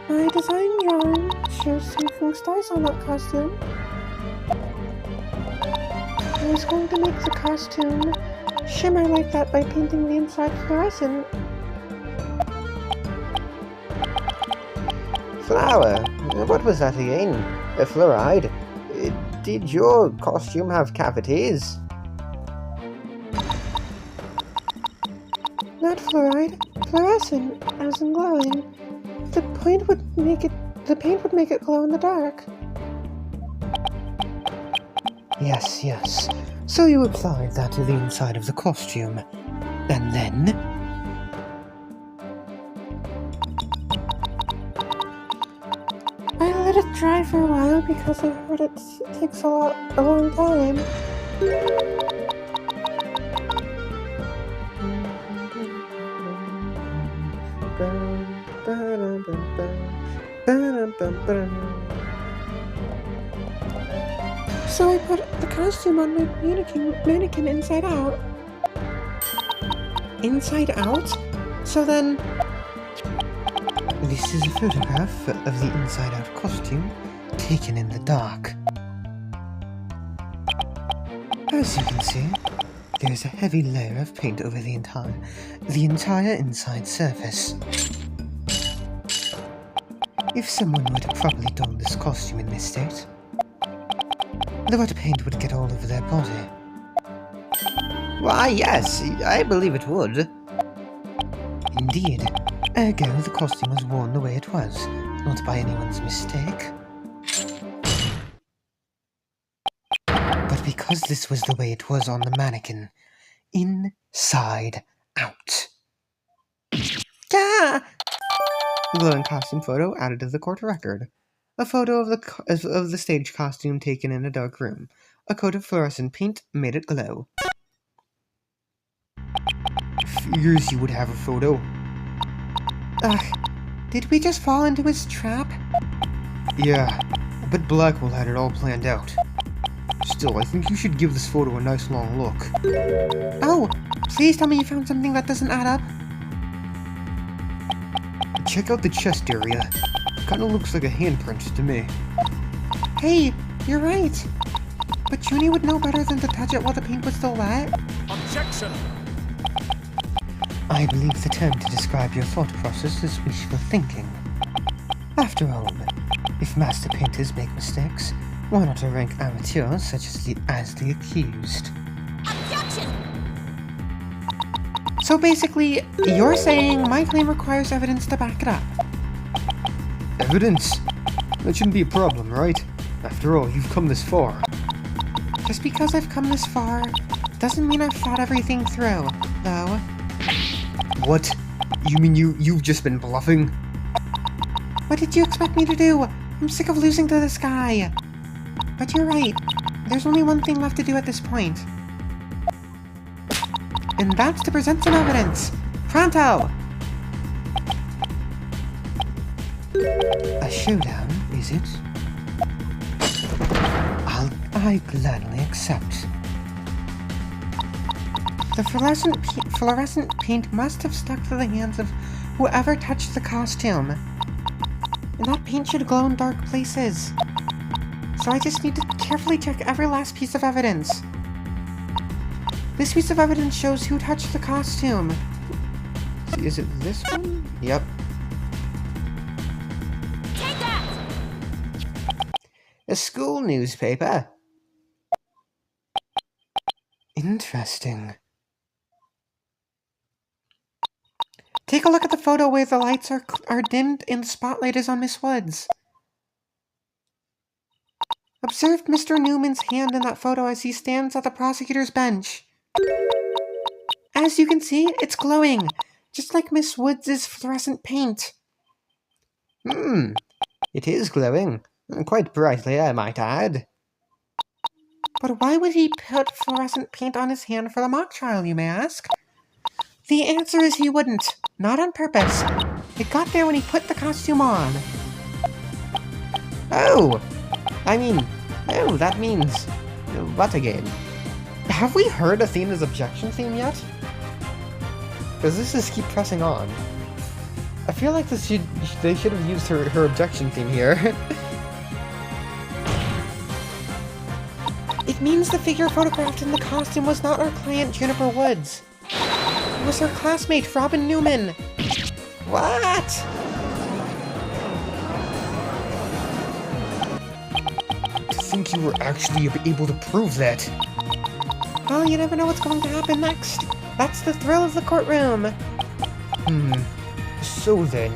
My design drawing shows twinkling stars on that costume. I was going to make the costume shimmer like that by painting the inside fluorescent. Flower? What was that again? A fluoride? Did your costume have cavities? Not fluoride, fluorescent, as in glowing. The paint would make it glow in the dark. Yes, yes. So you applied that to the inside of the costume. And then? I let it dry for a while because I heard it takes a long time. So I put the costume on my mannequin inside out. Inside out? So then... This is a photograph of the inside-out costume taken in the dark. As you can see, there is a heavy layer of paint over the entire inside surface. If someone were to properly don this costume in this state, the wet paint would get all over their body. Why, yes, I believe it would. Indeed. Ergo, the costume was worn the way it was, not by anyone's mistake. But because this was the way it was on the mannequin, inside out. Yeah! Glowing costume photo added to the court record. A photo of the stage costume taken in a dark room. A coat of fluorescent paint made it glow. Figures you would have a photo. Ugh, did we just fall into his trap? Yeah, but Blackwell had it all planned out. Still, I think you should give this photo a nice long look. Oh, please tell me you found something that doesn't add up. Check out the chest area. Kinda looks like a handprint to me. Hey, you're right. But Junie would know better than to touch it while the paint was still wet. Objection! I believe the term to describe your thought process is wishful thinking. After all, if master painters make mistakes, why not rank amateurs such as the accused? Objection! So basically, you're saying my claim requires evidence to back it up. Evidence? That shouldn't be a problem, right? After all, you've come this far. Just because I've come this far, doesn't mean I've thought everything through, though. What? You mean you've just been bluffing? What did you expect me to do? I'm sick of losing to this guy. But you're right. There's only one thing left to do at this point. And that's to present some evidence. Pronto! A showdown, is it? I gladly accept. The fluorescent paint must have stuck to the hands of whoever touched the costume. And that paint should glow in dark places. So I just need to carefully check every last piece of evidence. This piece of evidence shows who touched the costume. Is it this one? Yep. Take that! A school newspaper. Interesting. Take a look at the photo where the lights are dimmed and the spotlight is on Miss Woods. Observe Mr. Newman's hand in that photo as he stands at the prosecutor's bench. As you can see, it's glowing, just like Miss Woods' fluorescent paint. It is glowing. Quite brightly, I might add. But why would he put fluorescent paint on his hand for the mock trial, you may ask? The answer is he wouldn't. Not on purpose. It got there when he put the costume on. Oh! I mean, oh, that means... what again? Have we heard Athena's objection theme yet? Because this is keep pressing on. I feel like they should have used her objection theme here. It means the figure photographed in the costume was not our client Juniper Woods. It was her classmate, Robin Newman. What? To think you were actually able to prove that. Well, you never know what's going to happen next. That's the thrill of the courtroom. So then...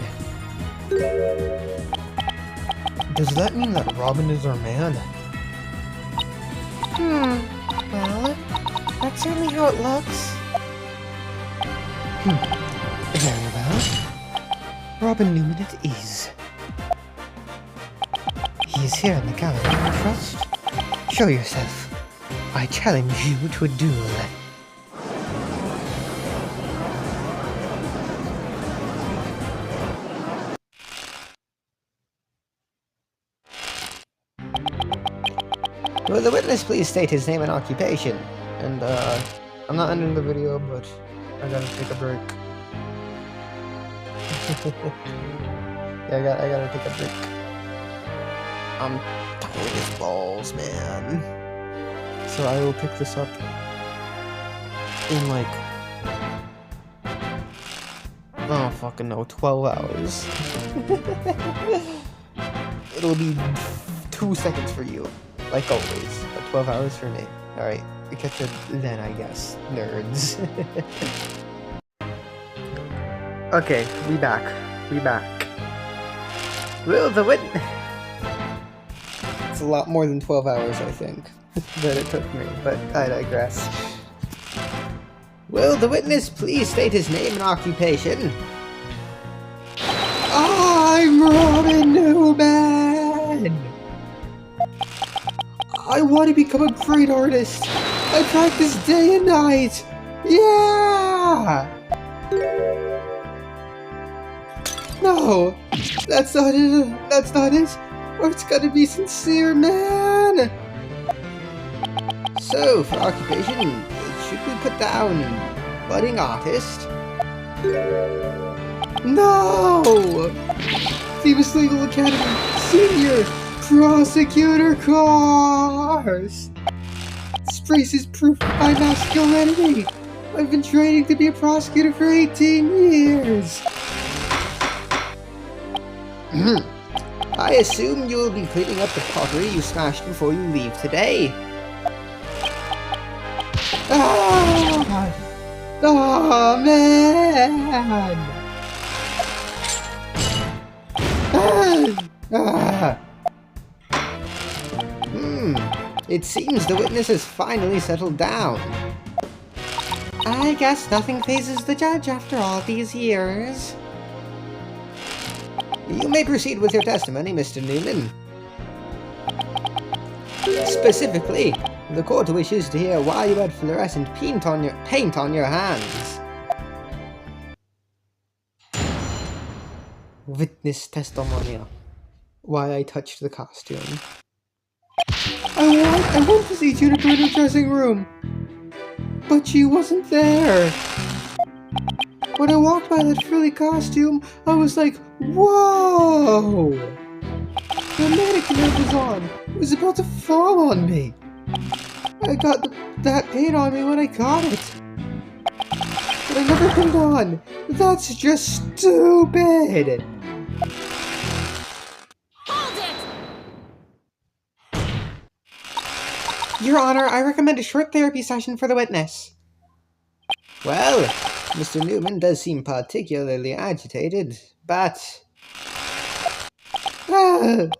does that mean that Robin is our man? Well, that's certainly how it looks. Very well. Robin Newman it is. He is here in the gallery, I trust. Show yourself. I challenge you to a duel. Will the witness please state his name and occupation? And, I'm not ending the video, but I gotta take a break. Yeah, I gotta take a break. I'm tired as balls, man. So I will pick this up in like... I don't fucking know, 12 hours. It'll be 2 seconds for you. Like always, but 12 hours for me. Alright, we catch it then, I guess. Nerds. Okay, we back. Will the witness... It's a lot more than 12 hours, I think, that it took me, but I digress. Will the witness please state his name and occupation? I'm Robin Newman! I want to become a great artist! I practice day and night! Yeah! No! That's not it! That's not it! Art's gotta be sincere, man! So, for occupation, should we put down budding artist? No! Phoebus Legal Academy, Senior Prosecutor course! This brace is proof of my masculinity! I've been training to be a prosecutor for 18 years! I assume you will be cleaning up the pottery you smashed before you leave today. Ah! Oh, man! Ah! It seems the witness has finally settled down. I guess nothing phases the judge after all these years. You may proceed with your testimony, Mr. Newman. Specifically, the court wishes to hear why you had fluorescent paint on your hands. Witness testimonial. Why I touched the costume. I went to see Juniper in her dressing room, but she wasn't there. When I walked by that frilly costume, I was like, whoa! The mannequin that was on was about to fall on me. I got that paint on me when I got it. But I never put it on. That's just stupid. Your Honor, I recommend a short therapy session for the witness. Well, Mr. Newman does seem particularly agitated, but... No!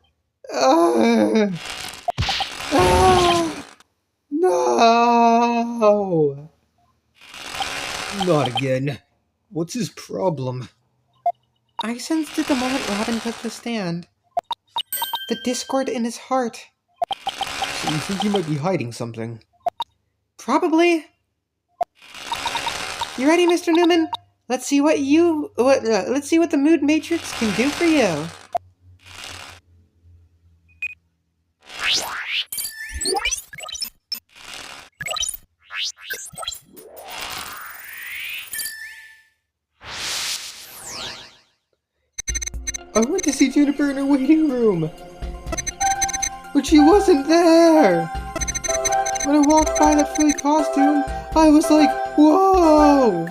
Not again. What's his problem? I sensed it the moment Robin took the stand. The discord in his heart. So you think he might be hiding something? Probably. You ready, Mr. Newman? Let's see what the mood matrix can do for you. I went to see Juniper in her waiting room, but she wasn't there. When I walked by that frilly costume, I was like, whoa!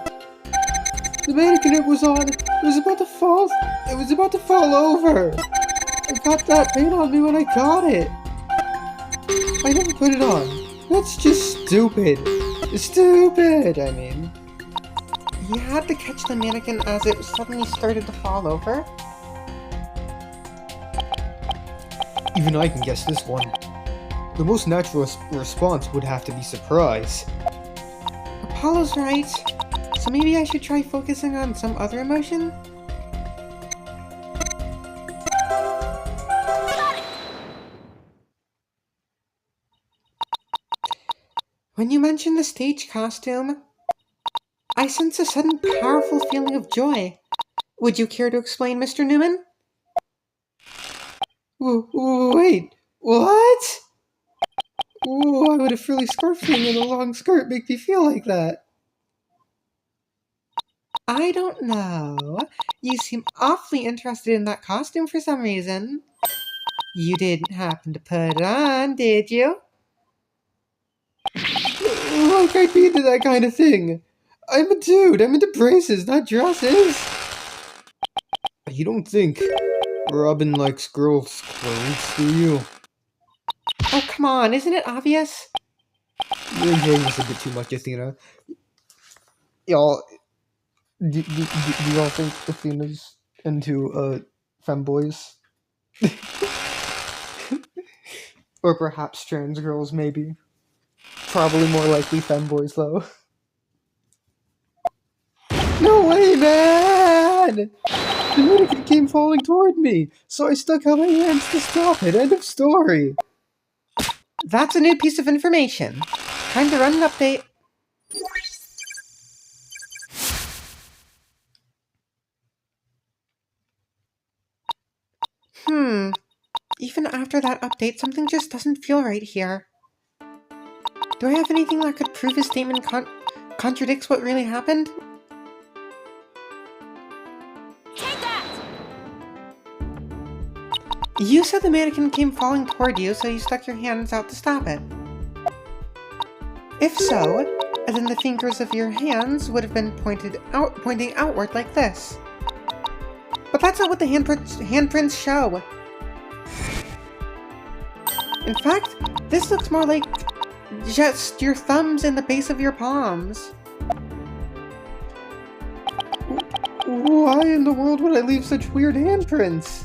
The mannequin it was on, it was about to fall over. I got that paint on me when I got it. I never put it on. That's just stupid. Stupid, I mean. You had to catch the mannequin as it suddenly started to fall over? Even I can guess this one. The most natural response would have to be surprise. Apollo's right. So maybe I should try focusing on some other emotion? When you mentioned the stage costume, I sense a sudden powerful feeling of joy. Would you care to explain, Mr. Newman? Wait, what? Why would a frilly scarf thing and a long skirt make me feel like that? I don't know. You seem awfully interested in that costume for some reason. You didn't happen to put it on, did you? Like I'd be into that kind of thing. I'm a dude. I'm into braces, not dresses. You don't think Robin likes girls' clothes, do you? Oh, come on. Isn't it obvious? You're enjoying this a bit too much, Athena. Y'all, do y'all think Athena's into, femboys? Or perhaps trans girls, maybe. Probably more likely femboys, though. No way, man! The mannequin came falling toward me, so I stuck out my hands to stop it. End of story. That's a new piece of information. Time to run an update. Even after that update, something just doesn't feel right here. Do I have anything that could prove his statement contradicts what really happened? Take that! You said the mannequin came falling toward you, so you stuck your hands out to stop it. If so, then the fingers of your hands would have been pointing outward like this. But that's not what the handprints show. In fact, this looks more like just your thumbs and the base of your palms. Why in the world would I leave such weird handprints?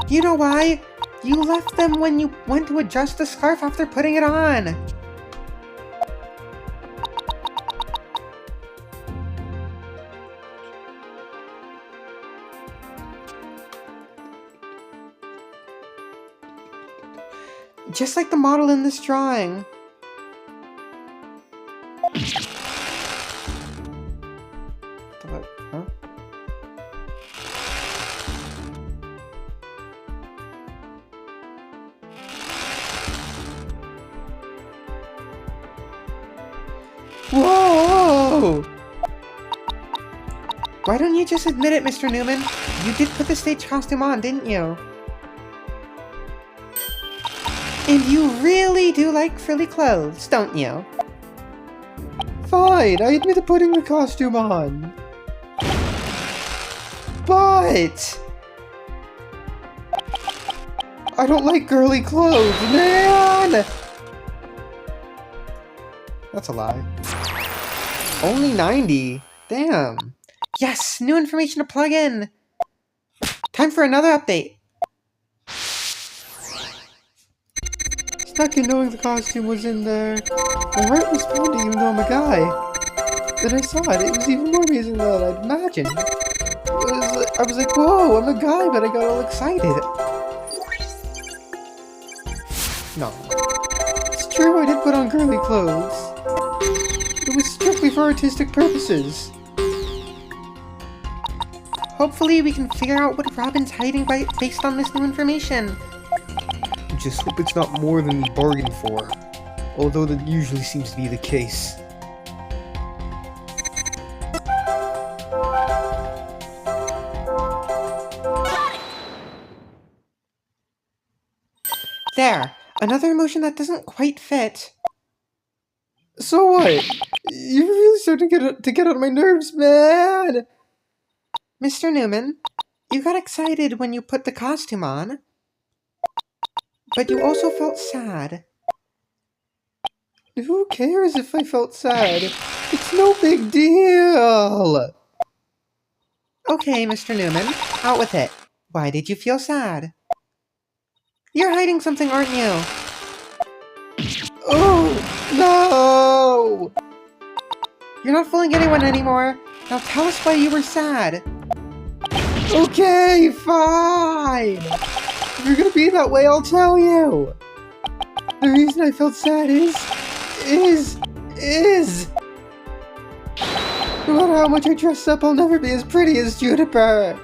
You know why? You left them when you went to adjust the scarf after putting it on. Just like the model in this drawing. Huh? Whoa! Why don't you just admit it, Mr. Newman? You did put the stage costume on, didn't you? And you really do like frilly clothes, don't you? Fine, I admit to putting the costume on. But I don't like girly clothes, man! That's a lie. Only 90? Damn. Yes, new information to plug in. Time for another update. Stuck in knowing the costume was in there. My heart was pounding even though I'm a guy. Then I saw it. It was even more amazing than I'd imagined. I was like, whoa, I'm a guy, but I got all excited. No. It's true, I did put on girly clothes. It was strictly for artistic purposes. Hopefully we can figure out what Robin's hiding based on this new information. Just hope it's not more than we bargained for. Although that usually seems to be the case. There, another emotion that doesn't quite fit. So what? You're really starting to get on my nerves, man! Mr. Newman, you got excited when you put the costume on, but you also felt sad. Who cares if I felt sad? It's no big deal! Okay, Mr. Newman, out with it. Why did you feel sad? You're hiding something, aren't you? Oh, no! You're not fooling anyone anymore. Now tell us why you were sad. Okay, fine! If you're gonna be that way, I'll tell you! The reason I felt sad is... no matter how much I dress up, I'll never be as pretty as Juniper!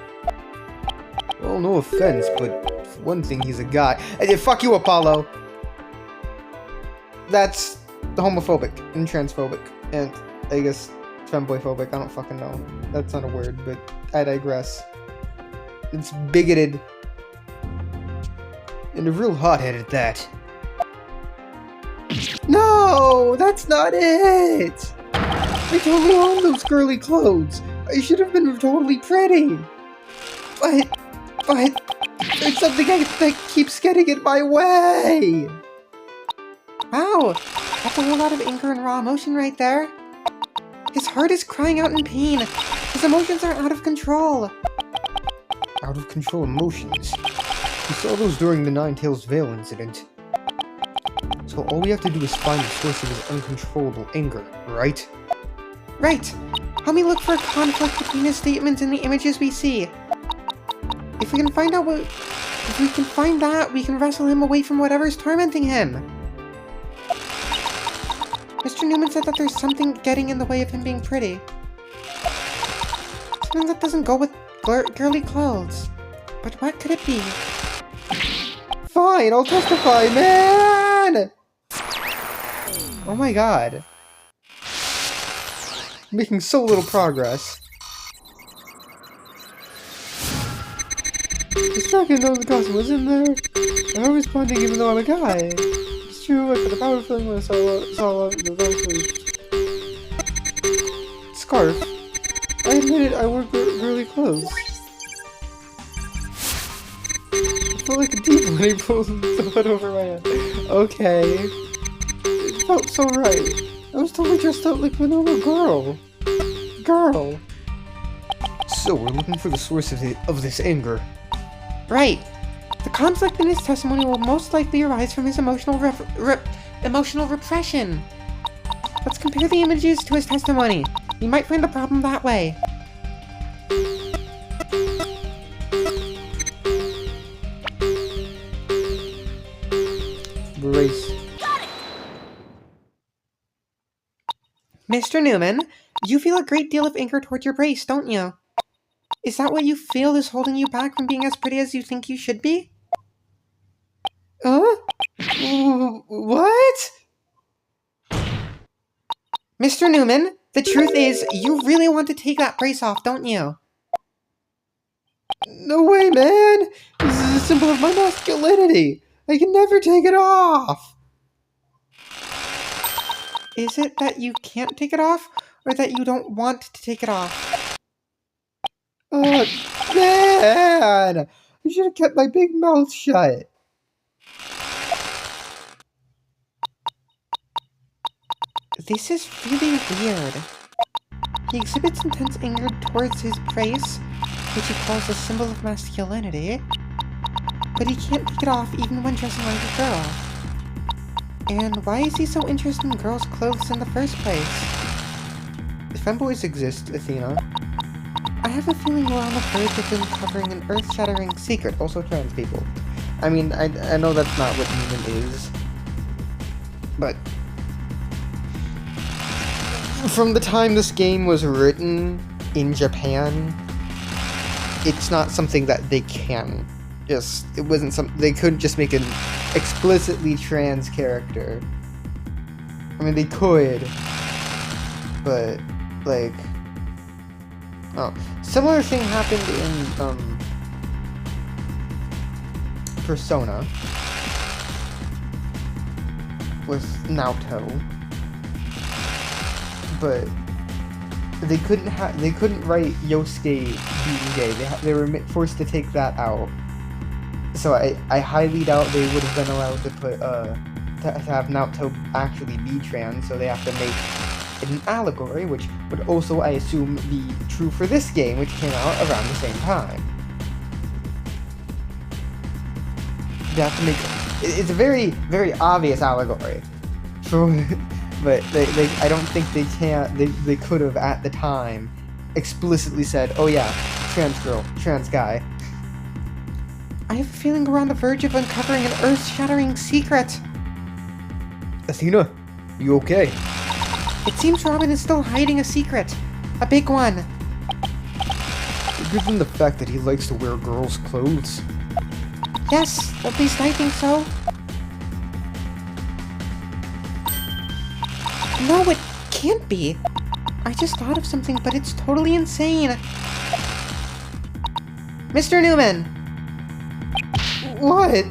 Well, no offense, but for one thing, he's a guy. Fuck you, Apollo! That's homophobic and transphobic, and I guess femboyphobic, I don't fucking know. That's not a word, but I digress. It's bigoted. And a real hothead at that. No! That's not it! I totally own those girly clothes. I should have been totally pretty. But there's something that keeps getting in my way. Wow, that's a whole lot of anger and raw emotion right there. His heart is crying out in pain. His emotions are out of control. Out of control emotions. We saw those during the Ninetales Veil incident. So all we have to do is find the source of his uncontrollable anger, right? Right. Help me look for a conflict between his statements and the images we see. If we can find that, we can wrestle him away from whatever's tormenting him. Mr. Newman said that there's something getting in the way of him being pretty. Something that doesn't go with girly clothes. But what could it be? Fine, I'll testify, man! Oh my god. Making so little progress. It's not gonna know the costume was in there. I'm always pointing even though I'm a guy. It's true, I put a power feeling when I saw the scarf. I admitted I wore girly clothes. I felt like a demon when he pulled the hood over my head. Okay. It felt so right. I was totally dressed up like a normal girl. So we're looking for the source of this anger. Right. The conflict in his testimony will most likely arise from his emotional repression. Let's compare the images to his testimony. We might find the problem that way. brace. Mr. Newman, you feel a great deal of anger toward your brace, don't you? Is that what you feel is holding you back from being as pretty as you think you should be? Huh? What? Mr. Newman, the truth is, you really want to take that brace off, don't you? No way, man! This is a symbol of my masculinity! I can never take it off! Is it that you can't take it off, or that you don't want to take it off? Oh, man! I should have kept my big mouth shut. This is really weird. He exhibits intense anger towards his brace, which he calls a symbol of masculinity, but he can't take it off even when dressing like a girl. And why is he so interested in girls' clothes in the first place? Femboys exist, Athena. I have a feeling we're on the verge of uncovering an earth-shattering secret. Also trans people. I mean, I know that's not what Newman is. But from the time this game was written in Japan, it's not something that they can just... It wasn't some... They couldn't just make an explicitly trans character. I mean, they could. But, like... Oh, similar thing happened in, Persona. With Naoto. But they couldn't write Yosuke being gay. They were forced to take that out. So I highly doubt they would have been allowed to put, to have Naoto actually be trans, so they have to make an allegory, which would also, I assume, be true for this game, which came out around the same time. They have to make... It's a very, very obvious allegory. But I don't think they could have, at the time, explicitly said, oh yeah, trans girl, trans guy. I have a feeling we're on the verge of uncovering an earth-shattering secret. Athena, you okay? It seems Robin is still hiding a secret. A big one. Given the fact that he likes to wear girls' clothes. Yes, at least I think so. No, it can't be. I just thought of something, but it's totally insane. Mr. Newman! What?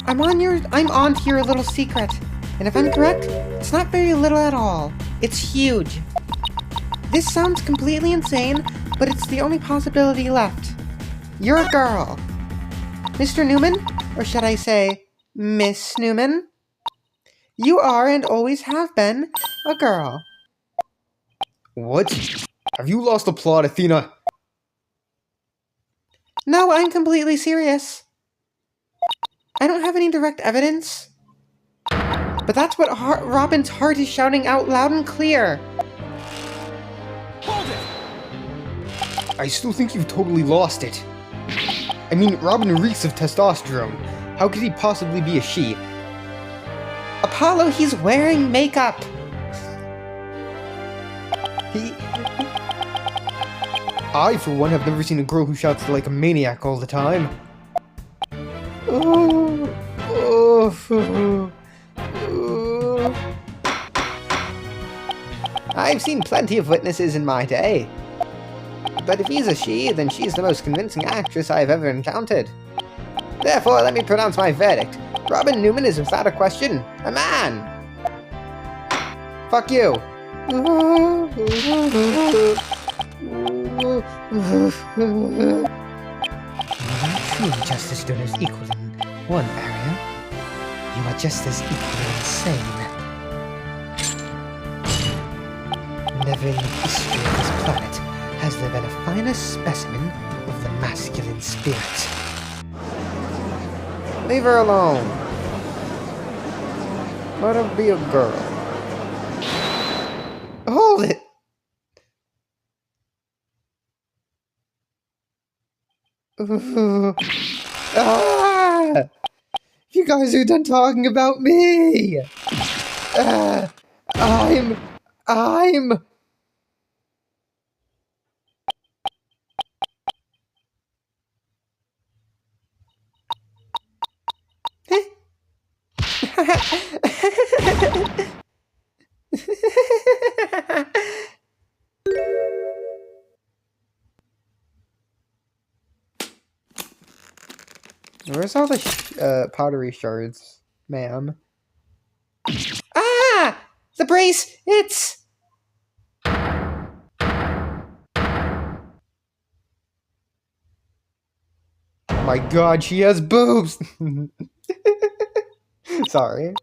I'm on to your little secret. And if I'm correct, it's not very little at all. It's huge. This sounds completely insane, but it's the only possibility left. You're a girl. Mr. Newman, or should I say, Miss Newman? You are and always have been a girl. What? Have you lost the plot, Athena? No, I'm completely serious. I don't have any direct evidence. But that's what Robin's heart is shouting out loud and clear. Hold it! I still think you've totally lost it. I mean, Robin reeks of testosterone. How could he possibly be a she? Apollo, he's wearing makeup. I, for one, have never seen a girl who shouts like a maniac all the time. I've seen plenty of witnesses in my day. But if he's a she, then she's the most convincing actress I've ever encountered. Therefore, let me pronounce my verdict. Robin Newman is, without a question, a man! Fuck you! You are truly just as good as equal in one area. You are just as equally insane. Never in the history of this planet has there been a finer specimen of the masculine spirit. Leave her alone. Let her be a girl. Hold it! Ah! You guys are done talking about me! I'm... Where's all the pottery shards, ma'am? Ah! The brace! It's... My god, she has boobs! Sorry.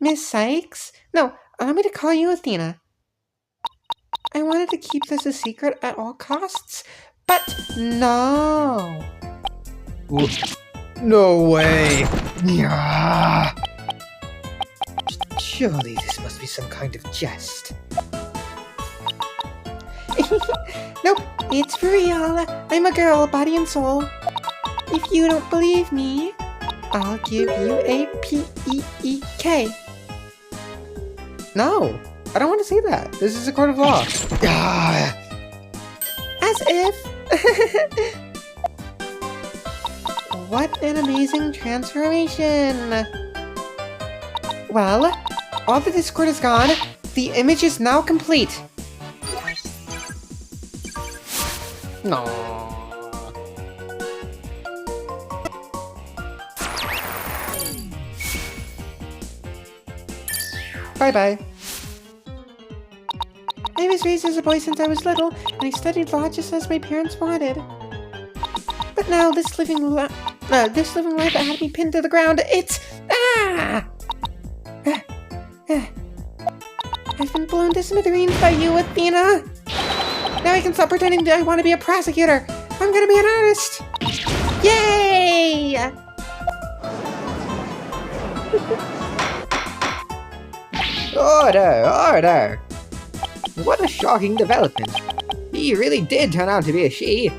Miss Sykes? No, allow me to call you Athena. I wanted to keep this a secret at all costs, but no. No way! Yeah. Surely this must be some kind of jest. Nope, it's for real. I'm a girl, body and soul. If you don't believe me, I'll give you a P-E-E-K. No! I don't want to see that. This is a court of law. Ah. As if. What an amazing transformation. Well, all the Discord is gone. The image is now complete. No. Bye-bye. I was raised as a boy since I was little, and I studied law just as my parents wanted. But now this living life that had me pinned to the ground, it's... Ah! I've been blown to smithereens by you, Athena! Now I can stop pretending that I want to be a prosecutor! I'm gonna be an artist! Yay! Order! Order! What a shocking development. He really did turn out to be a she.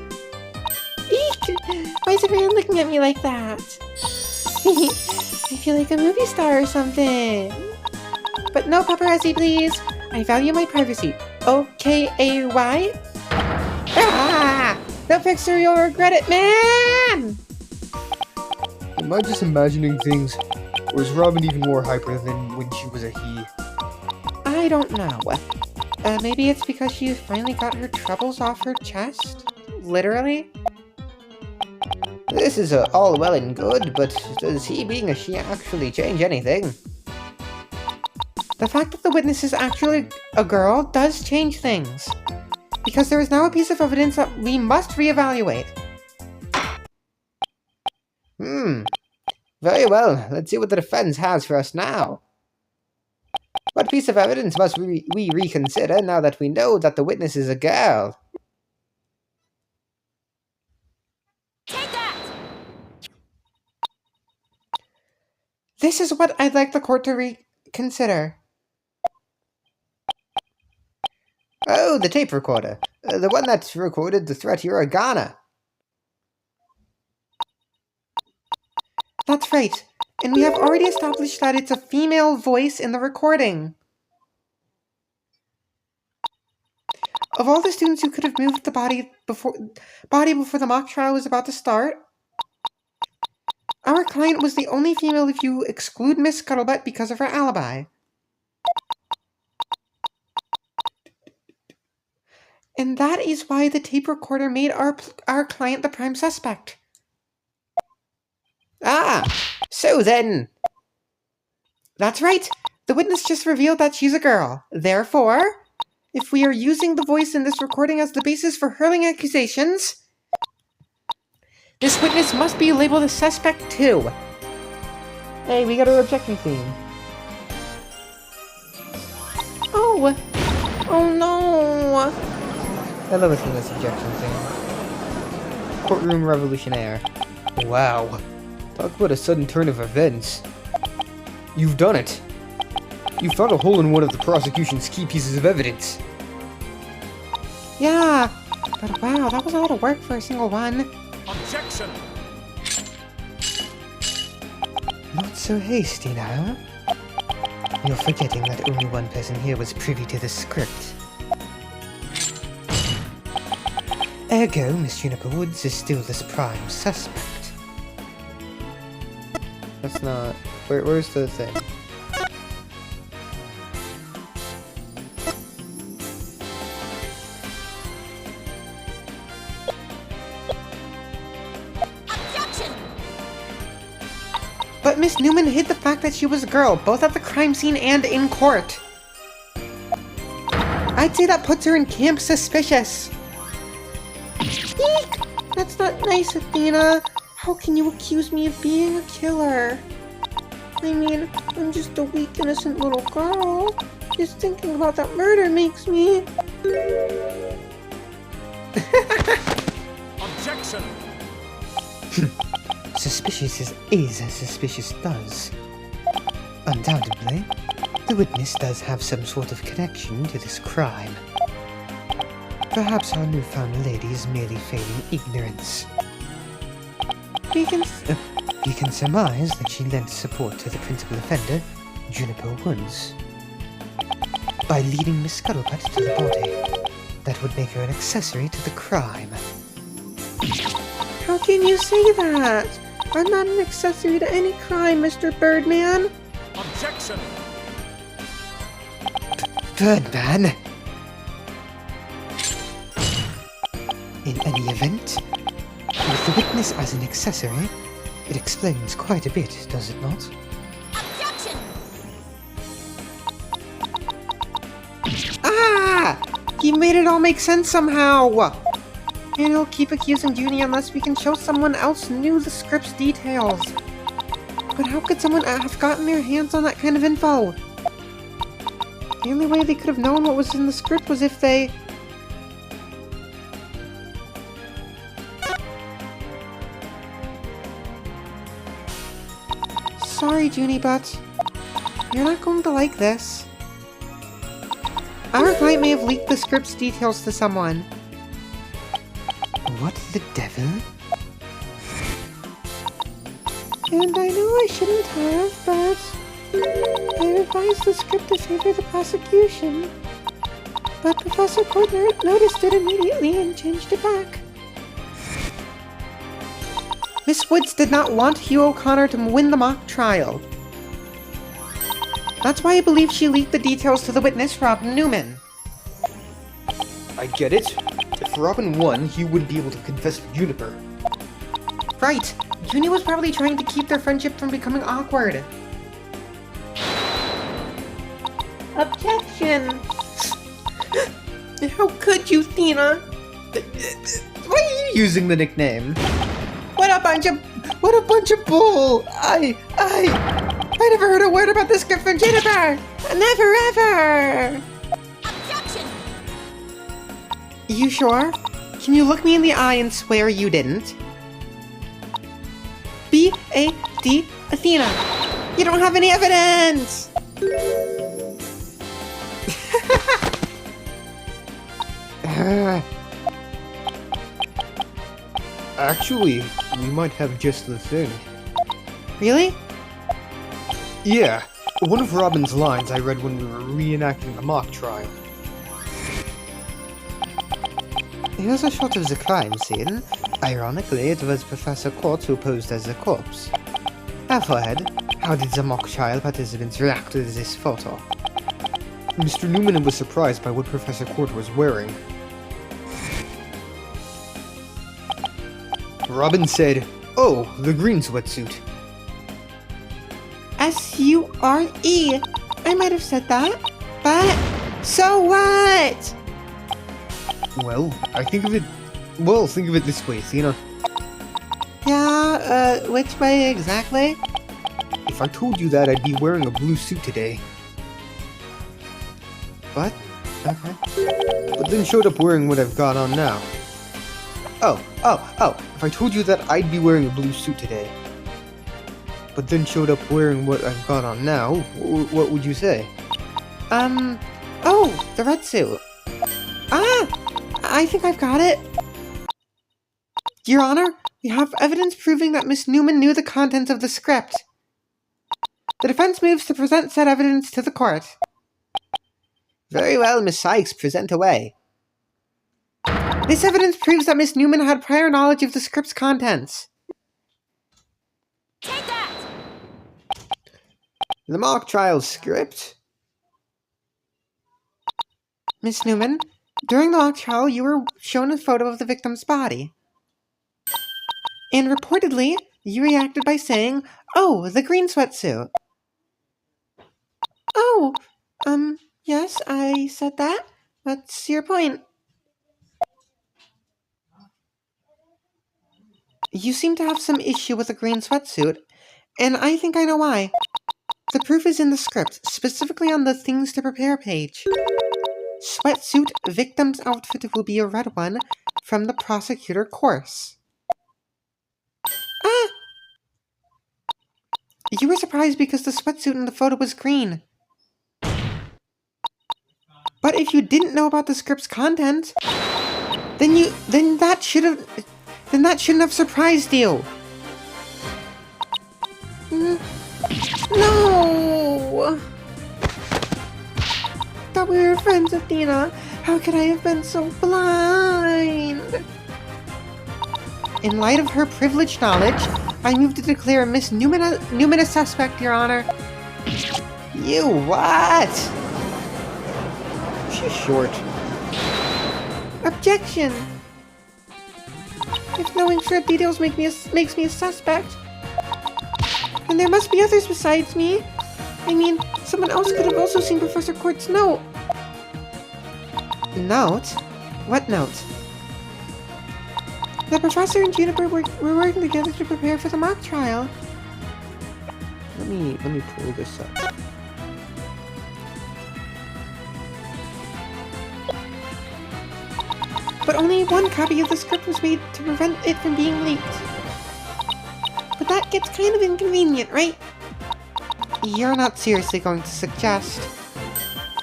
Eek! Why is everyone looking at me like that? I feel like a movie star or something. But no paparazzi, please. I value my privacy. O-K-A-Y? Ah! No picture, you'll regret it, man! Am I just imagining things? Or is Robin even more hyper than when she was a he? I don't know. Maybe it's because she finally got her troubles off her chest? Literally? This is all well and good, but does he being a she actually change anything? The fact that the witness is actually a girl does change things. Because there is now a piece of evidence that we must reevaluate. Very well, let's see what the defense has for us now. What piece of evidence must we reconsider now that we know that the witness is a girl? Take that! This is what I'd like the court to reconsider. Oh, the tape recorder. The one that recorded the threat to your Organa. That's right. And we have already established that it's a female voice in the recording. Of all the students who could have moved the body before the mock trial was about to start, our client was the only female if you exclude Miss Scuttlebutt because of her alibi. And that is why the tape recorder made our client the prime suspect. Ah, so then... That's right. The witness just revealed that she's a girl. Therefore, if we are using the voice in this recording as the basis for hurling accusations, this witness must be labeled a suspect too. Hey, we got a objection theme. Oh! Oh no! I love Athena's objection theme. Courtroom revolutionaire. Wow. Talk about a sudden turn of events. You've done it. You found a hole in one of the prosecution's key pieces of evidence. Yeah, but wow, that was a lot of work for a single one. Objection! Not so hasty now. You're forgetting that only one person here was privy to the script. Ergo, Miss Juniper Woods is still this prime suspect. That's not... Where's the thing? Objection! But Miss Newman hid the fact that she was a girl, both at the crime scene and in court. I'd say that puts her in camp suspicious. Eek! That's not nice, Athena. How can you accuse me of being a killer? I mean, I'm just a weak, innocent little girl. Just thinking about that murder makes me... Objection! Suspicious is as suspicious does. Undoubtedly, the witness does have some sort of connection to this crime. Perhaps our newfound lady is merely feigning ignorance. We can surmise that she lent support to the principal offender, Juniper Woods. By leading Miss Scuttlebutt to the body, that would make her an accessory to the crime. How can you say that? I'm not an accessory to any crime, Mr. Birdman. Objection! Birdman! In any event, with the witness as an accessory, it explains quite a bit, does it not? Objection! Ah! He made it all make sense somehow! And he'll keep accusing Junie unless we can show someone else knew the script's details. But how could someone have gotten their hands on that kind of info? The only way they could have known what was in the script was if they... Sorry, Junie, but you're not going to like this. Our client may have leaked the script's details to someone. What the devil? And I know I shouldn't have, but I revised the script to favor the prosecution. But Professor Courtner noticed it immediately and changed it back. Miss Woods did not want Hugh O'Connor to win the mock trial. That's why I believe she leaked the details to the witness, Robin Newman. I get it. If Robin won, he wouldn't be able to confess to Juniper. Right. Junie was probably trying to keep their friendship from becoming awkward. Objection! How could you, Thena? Why are you using the nickname? What a bunch of bull! I never heard a word about this script from Juniper! Never ever! Objection! You sure? Can you look me in the eye and swear you didn't? B-A-D Athena! You don't have any evidence! Actually, we might have just the thing. Really? Yeah, one of Robin's lines I read when we were reenacting the mock trial. Here's a shot of the crime scene. Ironically, it was Professor Court who posed as the corpse. Ahead, how did the mock trial participants react to this photo? Mr. Newman was surprised by what Professor Court was wearing. Robin said, "Oh, the green sweatsuit." S-U-R-E. I might have said that, but so what? Well, think of it this way, Athena. Yeah, which way exactly? If I told you that I'd be wearing a blue suit today, What? Okay. but then showed up wearing what I've got on now. Oh, if I told you that I'd be wearing a blue suit today, but then showed up wearing what I've got on now, what would you say? Oh, the red suit. Ah, I think I've got it. Your Honor, we have evidence proving that Miss Newman knew the contents of the script. The defense moves to present said evidence to the court. Very well, Miss Sykes, present away. This evidence proves that Miss Newman had prior knowledge of the script's contents. Take that! The mock trial script? Miss Newman, during the mock trial, you were shown a photo of the victim's body. And reportedly, you reacted by saying, "Oh, the green sweatsuit." Oh, yes, I said that. What's your point? You seem to have some issue with the green sweatsuit, and I think I know why. The proof is in the script, specifically on the things to prepare page. Sweatsuit victim's outfit will be a red one from the prosecutor course. Ah! You were surprised because the sweatsuit in the photo was green. But if you didn't know about the script's content, then that shouldn't have surprised you. No! Thought we were friends, Athena. How could I have been so blind? In light of her privileged knowledge, I move to declare Miss Newman a suspect, Your Honor. You what? She's short. Objection! If knowing short details makes me a suspect, then there must be others besides me. I mean, someone else could have also seen Professor Court's note. Note? What note? The professor and Juniper were working together to prepare for the mock trial. Let me pull this up. But only one copy of the script was made to prevent it from being leaked. But that gets kind of inconvenient, right? You're not seriously going to suggest...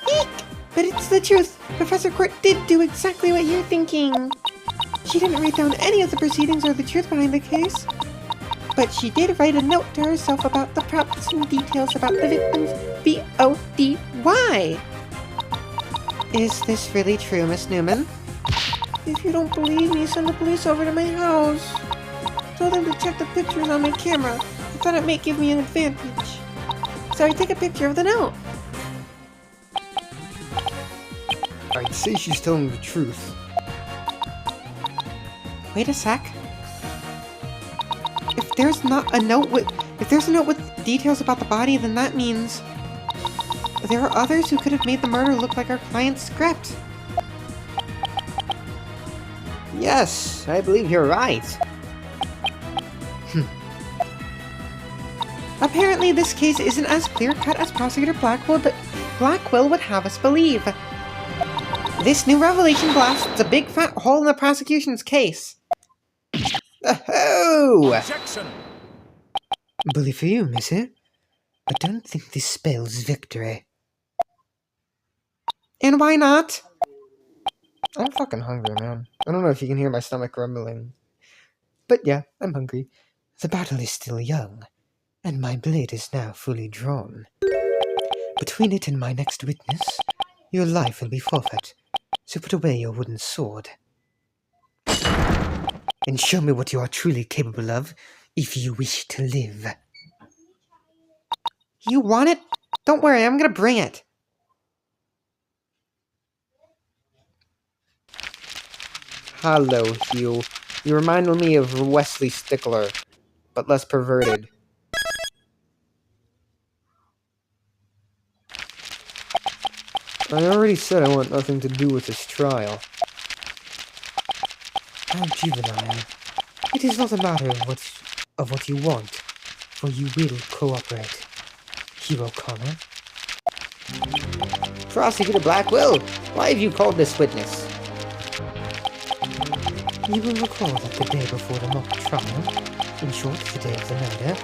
Eek! But it's the truth. Professor Court did do exactly what you're thinking. She didn't write down any of the proceedings or the truth behind the case. But she did write a note to herself about the props and details about the victim's B.O.D.Y. Is this really true, Miss Newman? If you don't believe me, send the police over to my house. Tell them to check the pictures on my camera. I thought it might give me an advantage. So I take a picture of the note. I'd say she's telling the truth. Wait a sec. If there's a note with details about the body, then that means there are others who could have made the murder look like our client's script. Yes, I believe you're right. Apparently, this case isn't as clear-cut as Prosecutor Blackwell would have us believe. This new revelation blasts a big fat hole in the prosecution's case. Oh! Objection! Bully for you, missy. I don't think this spells victory. And why not? I'm fucking hungry, man. I don't know if you can hear my stomach rumbling. But yeah, I'm hungry. The battle is still young, and my blade is now fully drawn. Between it and my next witness, your life will be forfeit, so put away your wooden sword. And show me what you are truly capable of, if you wish to live. You want it? Don't worry, I'm gonna bring it. Hello, Hugh. You remind me of Wesley Stickler, but less perverted. I already said I want nothing to do with this trial. How juvenile. It is not a matter of what you want, for you will cooperate. Hero Connor. Prosecutor Blackwell, why have you called this witness? You will recall that the day before the mock trial, in short, the day of the murder,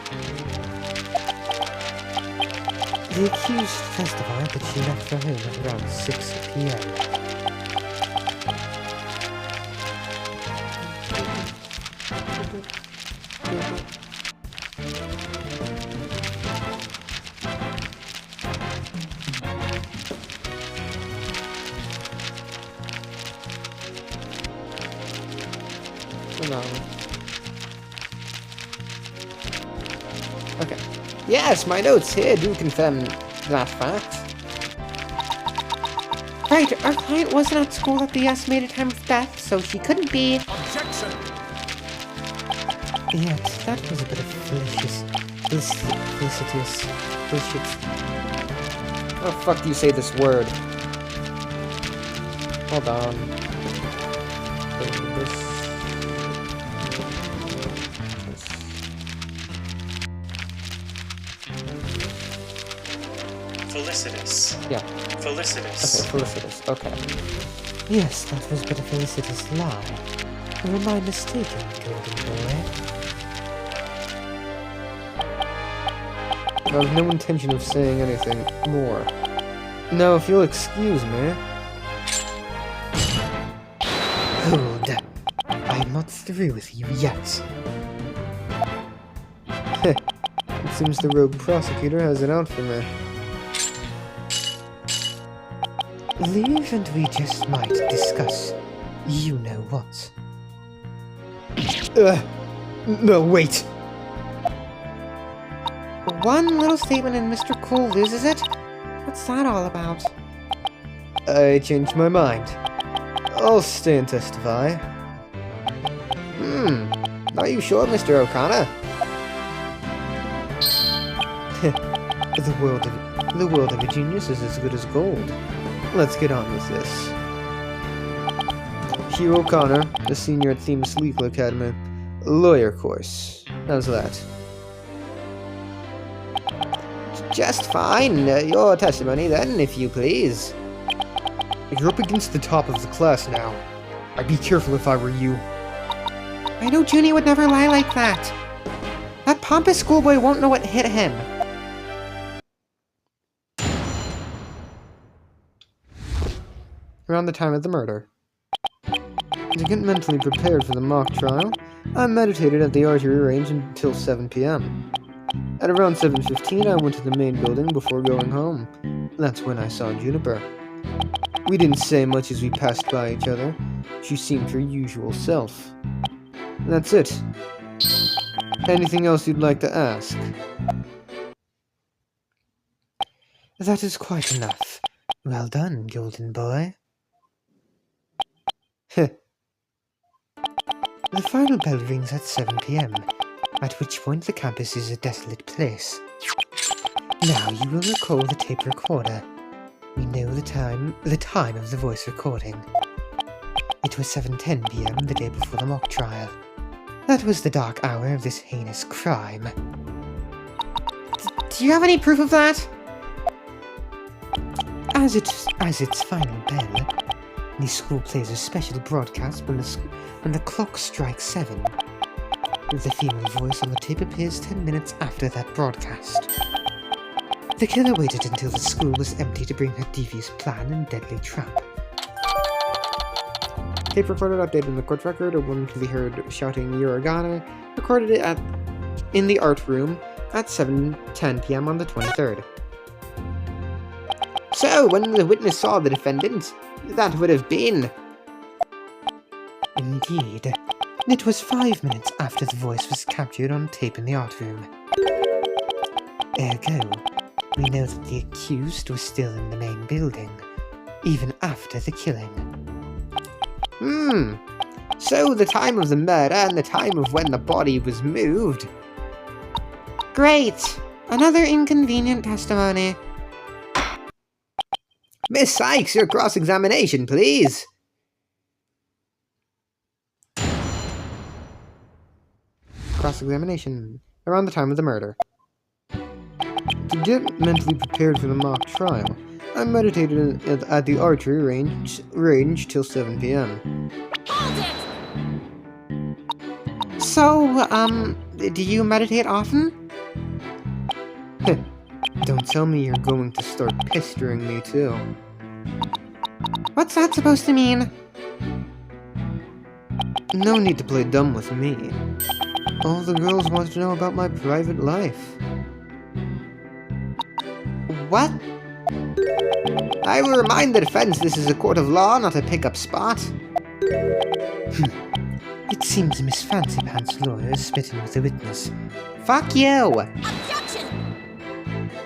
the accused testified that she left her home at around 6 p.m. Okay. Yes, my notes here do confirm that fact. Right, our client wasn't at school at the estimated time of death, so she couldn't be. Objection! Yet, that was a bit of felicitous bullshit. How the fuck do you say this word? Hold on. Felicitous. Yeah. Felicitous. Okay, felicitous. Okay. Yes, that was but a felicitous lie. Or am I mistaken, golden boy? I have no intention of saying anything more. Now, if you'll excuse me. Hold. I'm not through with you yet. It seems the rogue prosecutor has it out for me. Leave and we just might discuss you know what. No, wait. One little statement and Mr. Cool loses it? What's that all about? I changed my mind. I'll stay and testify. Are you sure, Mr. O'Connor? The world of a genius is as good as gold. Let's get on with this. Hugh O'Connor, a senior at Themes Legal Academy. Lawyer course. How's that? Just fine. Your testimony, then, if you please. You're up against the top of the class now. I'd be careful if I were you. I know Junie would never lie like that. That pompous schoolboy won't know what hit him. Around the time of the murder. To get mentally prepared for the mock trial, I meditated at the archery range until 7 p.m. At around 7:15, I went to the main building before going home. That's when I saw Juniper. We didn't say much as we passed by each other. She seemed her usual self. That's it. Anything else you'd like to ask? That is quite enough. Well done, golden boy. The final bell rings at 7 p.m., at which point the campus is a desolate place. Now you will recall the tape recorder. We know the time of the voice recording. It was 7:10 p.m. the day before the mock trial. That was the dark hour of this heinous crime. Do you have any proof of that? As its final bell, the school plays a special broadcast when the clock strikes 7. The female voice on the tape appears 10 minutes after that broadcast. The killer waited until the school was empty to bring her devious plan and deadly trap. Tape recorder updated in the court record. A woman can be heard shouting "Uragana," recorded it in the art room at 7:10 p.m. on the 23rd. So, when the witness saw the defendant, that would have been... Indeed. It was 5 minutes after the voice was captured on tape in the art room. Ergo, we know that the accused was still in the main building, even after the killing. So the time of the murder and the time of when the body was moved. Great! Another inconvenient testimony. Miss Sykes, your cross-examination, please. Cross-examination. Around the time of the murder. To get mentally prepared for the mock trial, I meditated at the archery range till 7 p.m. Hold it! So, do you meditate often? Don't tell me you're going to start pestering me too. What's that supposed to mean? No need to play dumb with me. All the girls want to know about my private life. What? I will remind the defense this is a court of law, not a pick-up spot. It seems Miss Fancy Pants' lawyer is smitten with the witness. Fuck you! Objection!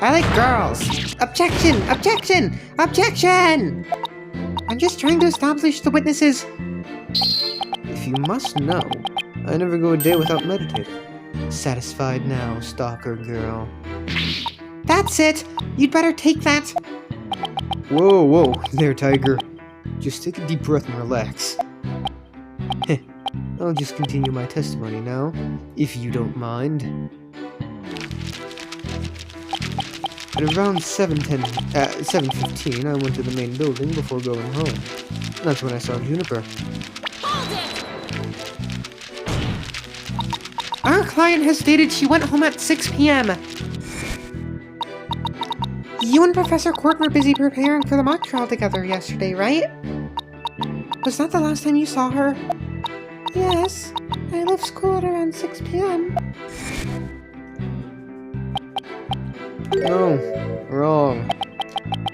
I like girls. Objection! Objection! Objection! I'm just trying to establish the witnesses. If you must know, I never go a day without meditating. Satisfied now, stalker girl. That's it! You'd better take that. Whoa, whoa, there, tiger. Just take a deep breath and relax. Heh, I'll just continue my testimony now, if you don't mind. At around 7:15, I went to the main building before going home. That's when I saw Juniper. Hold it! Our client has stated she went home at 6 p.m. You and Professor Court were busy preparing for the mock trial together yesterday, right? Was that the last time you saw her? Yes. I left school at around 6 p.m. No, wrong.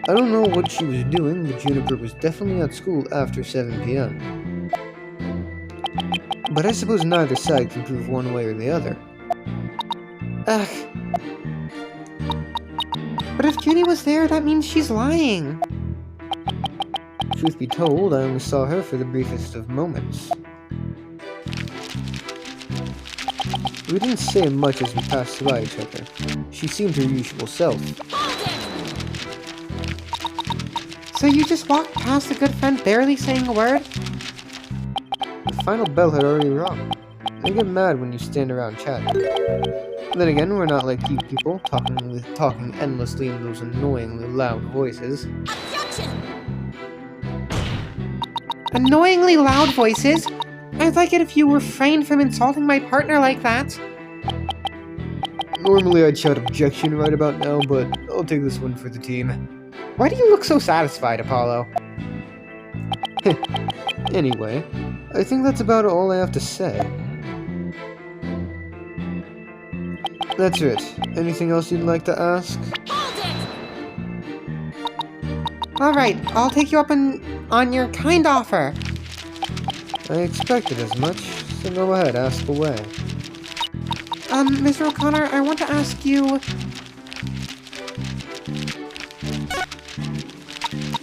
I don't know what she was doing, but Juniper was definitely at school after 7 p.m. But I suppose neither side can prove one way or the other. Ugh. But if Judy was there, that means she's lying. Truth be told, I only saw her for the briefest of moments. We didn't say much as we passed by each other. She seemed her usual self. Hold it! So you just walked past a good friend barely saying a word? The final bell had already rung. I get mad when you stand around chatting. Then again, we're not like you people, talking endlessly in those annoyingly loud voices. Objection! Annoyingly loud voices? I'd like it if you refrained from insulting my partner like that. Normally I'd shout objection right about now, but I'll take this one for the team. Why do you look so satisfied, Apollo? Anyway, I think that's about all I have to say. That's it. Anything else you'd like to ask? Hold it! Alright, I'll take you up on your kind offer. I expected as much, so go ahead, ask away. Mr. O'Connor, I want to ask you...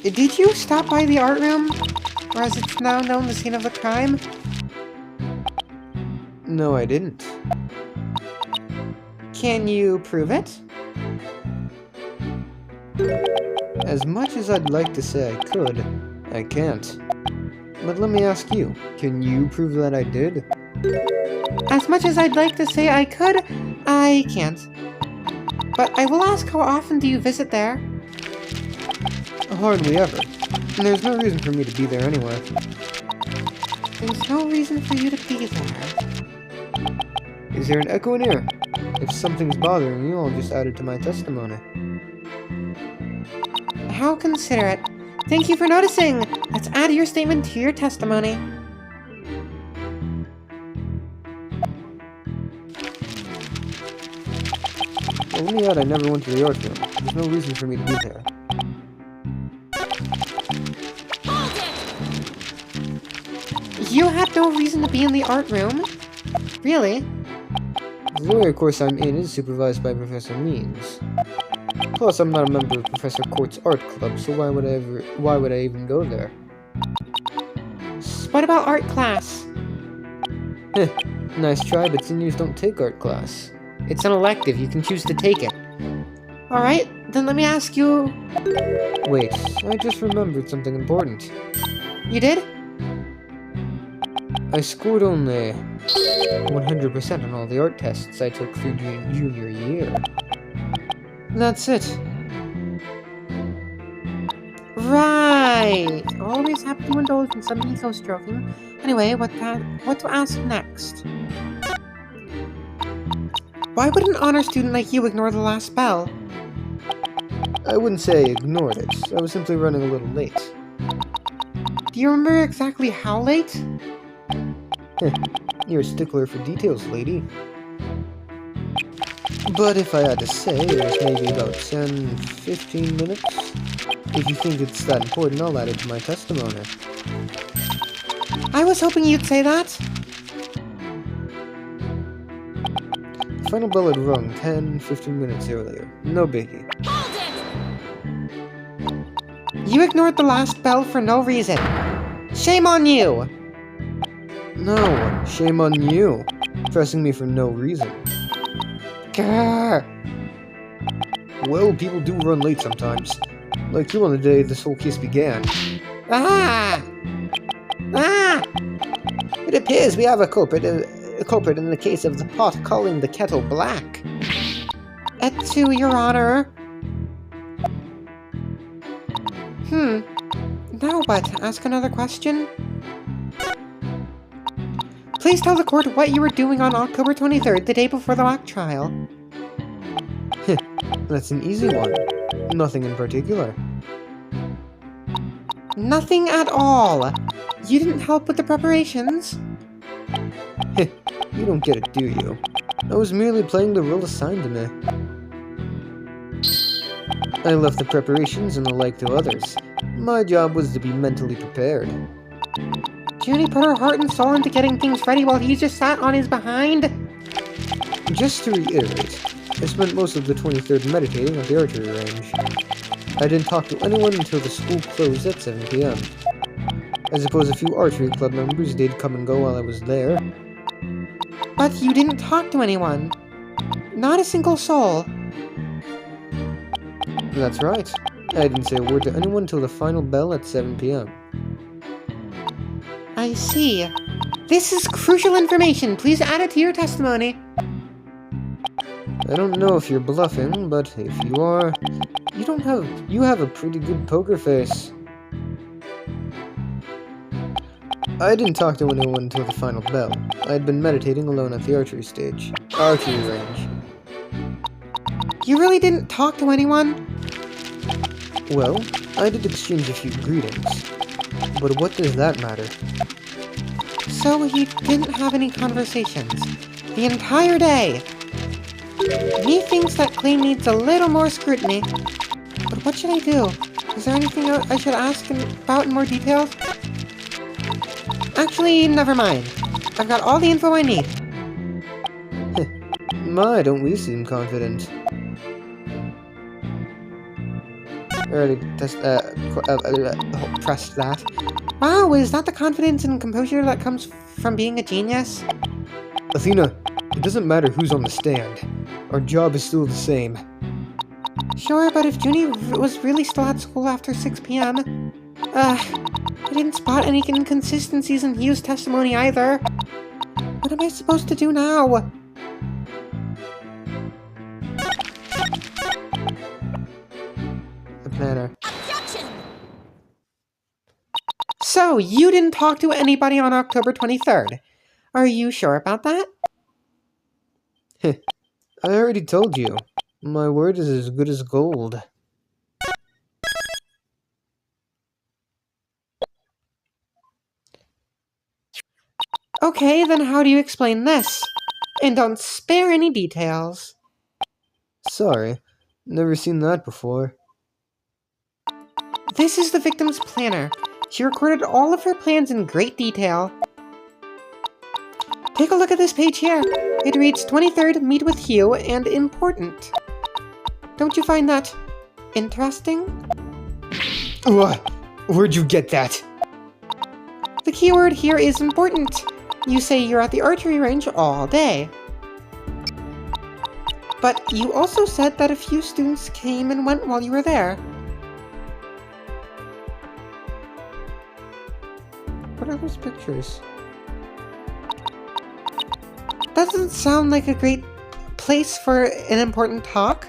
Did you stop by the art room? Or as it's now known, the scene of the crime? No, I didn't. Can you prove it? As much as I'd like to say I could, I can't. But let me ask you, can you prove that I did? As much as I'd like to say I could, I can't. But I will ask, how often do you visit there? Hardly ever. And there's no reason for me to be there anyway. There's no reason for you to be there. Is there an echo in here? If something's bothering you, I'll just add it to my testimony. How considerate. Thank you for noticing. Let's add your statement to your testimony. Well, let me add I never went to the art room. There's no reason for me to be there. Hold it! You had no reason to be in the art room? Really? The very course I'm in is supervised by Professor Means. Plus, I'm not a member of Professor Court's art club, so why would I even go there? What about art class? Heh, nice try, but seniors don't take art class. It's an elective, you can choose to take it. Alright, then let me ask you... Wait, I just remembered something important. You did? I scored only 100% on all the art tests I took through junior year. That's it. Right! Always happy to indulge in some ego-stroking. Anyway, what to ask next? Why would an honor student like you ignore the last bell? I wouldn't say I ignored it. I was simply running a little late. Do you remember exactly how late? You're a stickler for details, lady. But if I had to say, it was maybe about 10-15 minutes. If you think it's that important, I'll add it to my testimony. I was hoping you'd say that. If final bell had rung 10-15 minutes earlier. No biggie. Hold it! You ignored the last bell for no reason. Shame on you! No, shame on you. Pressing me for no reason. Grr. Well, people do run late sometimes. Like you on the day this whole case began. Ah! Ah! It appears we have a culprit in the case of the pot calling the kettle black. To your honor. Now what? Ask another question? Please tell the court what you were doing on October 23rd, the day before the mock trial. That's an easy one. Nothing in particular. Nothing at all. You didn't help with the preparations. You don't get it, do you? I was merely playing the role assigned to me. I left the preparations and the like to others. My job was to be mentally prepared. Junie put her heart and soul into getting things ready while he just sat on his behind. Just to reiterate, I spent most of the 23rd meditating at the archery range. I didn't talk to anyone until the school closed at 7 p.m. I suppose a few archery club members did come and go while I was there. But you didn't talk to anyone. Not a single soul. That's right. I didn't say a word to anyone until the final bell at 7 p.m. I see. This is crucial information. Please add it to your testimony. I don't know if you're bluffing, but if you are, you have a pretty good poker face. I didn't talk to anyone until the final bell. I had been meditating alone at the archery range. You really didn't talk to anyone? Well, I did exchange a few greetings. But what does that matter? So you didn't have any conversations the entire day. Methinks that claim needs a little more scrutiny. But what should I do? Is there anything I should ask about in more detail? Actually, never mind. I've got all the info I need. My, don't we seem confident. Already pressed that. Wow, is that the confidence and composure that comes from being a genius? Athena, it doesn't matter who's on the stand. Our job is still the same. Sure, but if Junie was really still at school after 6 p.m., I didn't spot any inconsistencies in Hugh's testimony either. What am I supposed to do now? The planner. Objection! So, you didn't talk to anybody on October 23rd. Are you sure about that? I already told you. My word is as good as gold. Okay, then how do you explain this? And don't spare any details. Sorry, never seen that before. This is the victim's planner. She recorded all of her plans in great detail. Take a look at this page here. It reads 23rd, meet with Hugh, and important. Don't you find that interesting? What? Where'd you get that? The keyword here is important. You say you're at the archery range all day. But you also said that a few students came and went while you were there. What are those pictures? Doesn't sound like a great place for an important talk.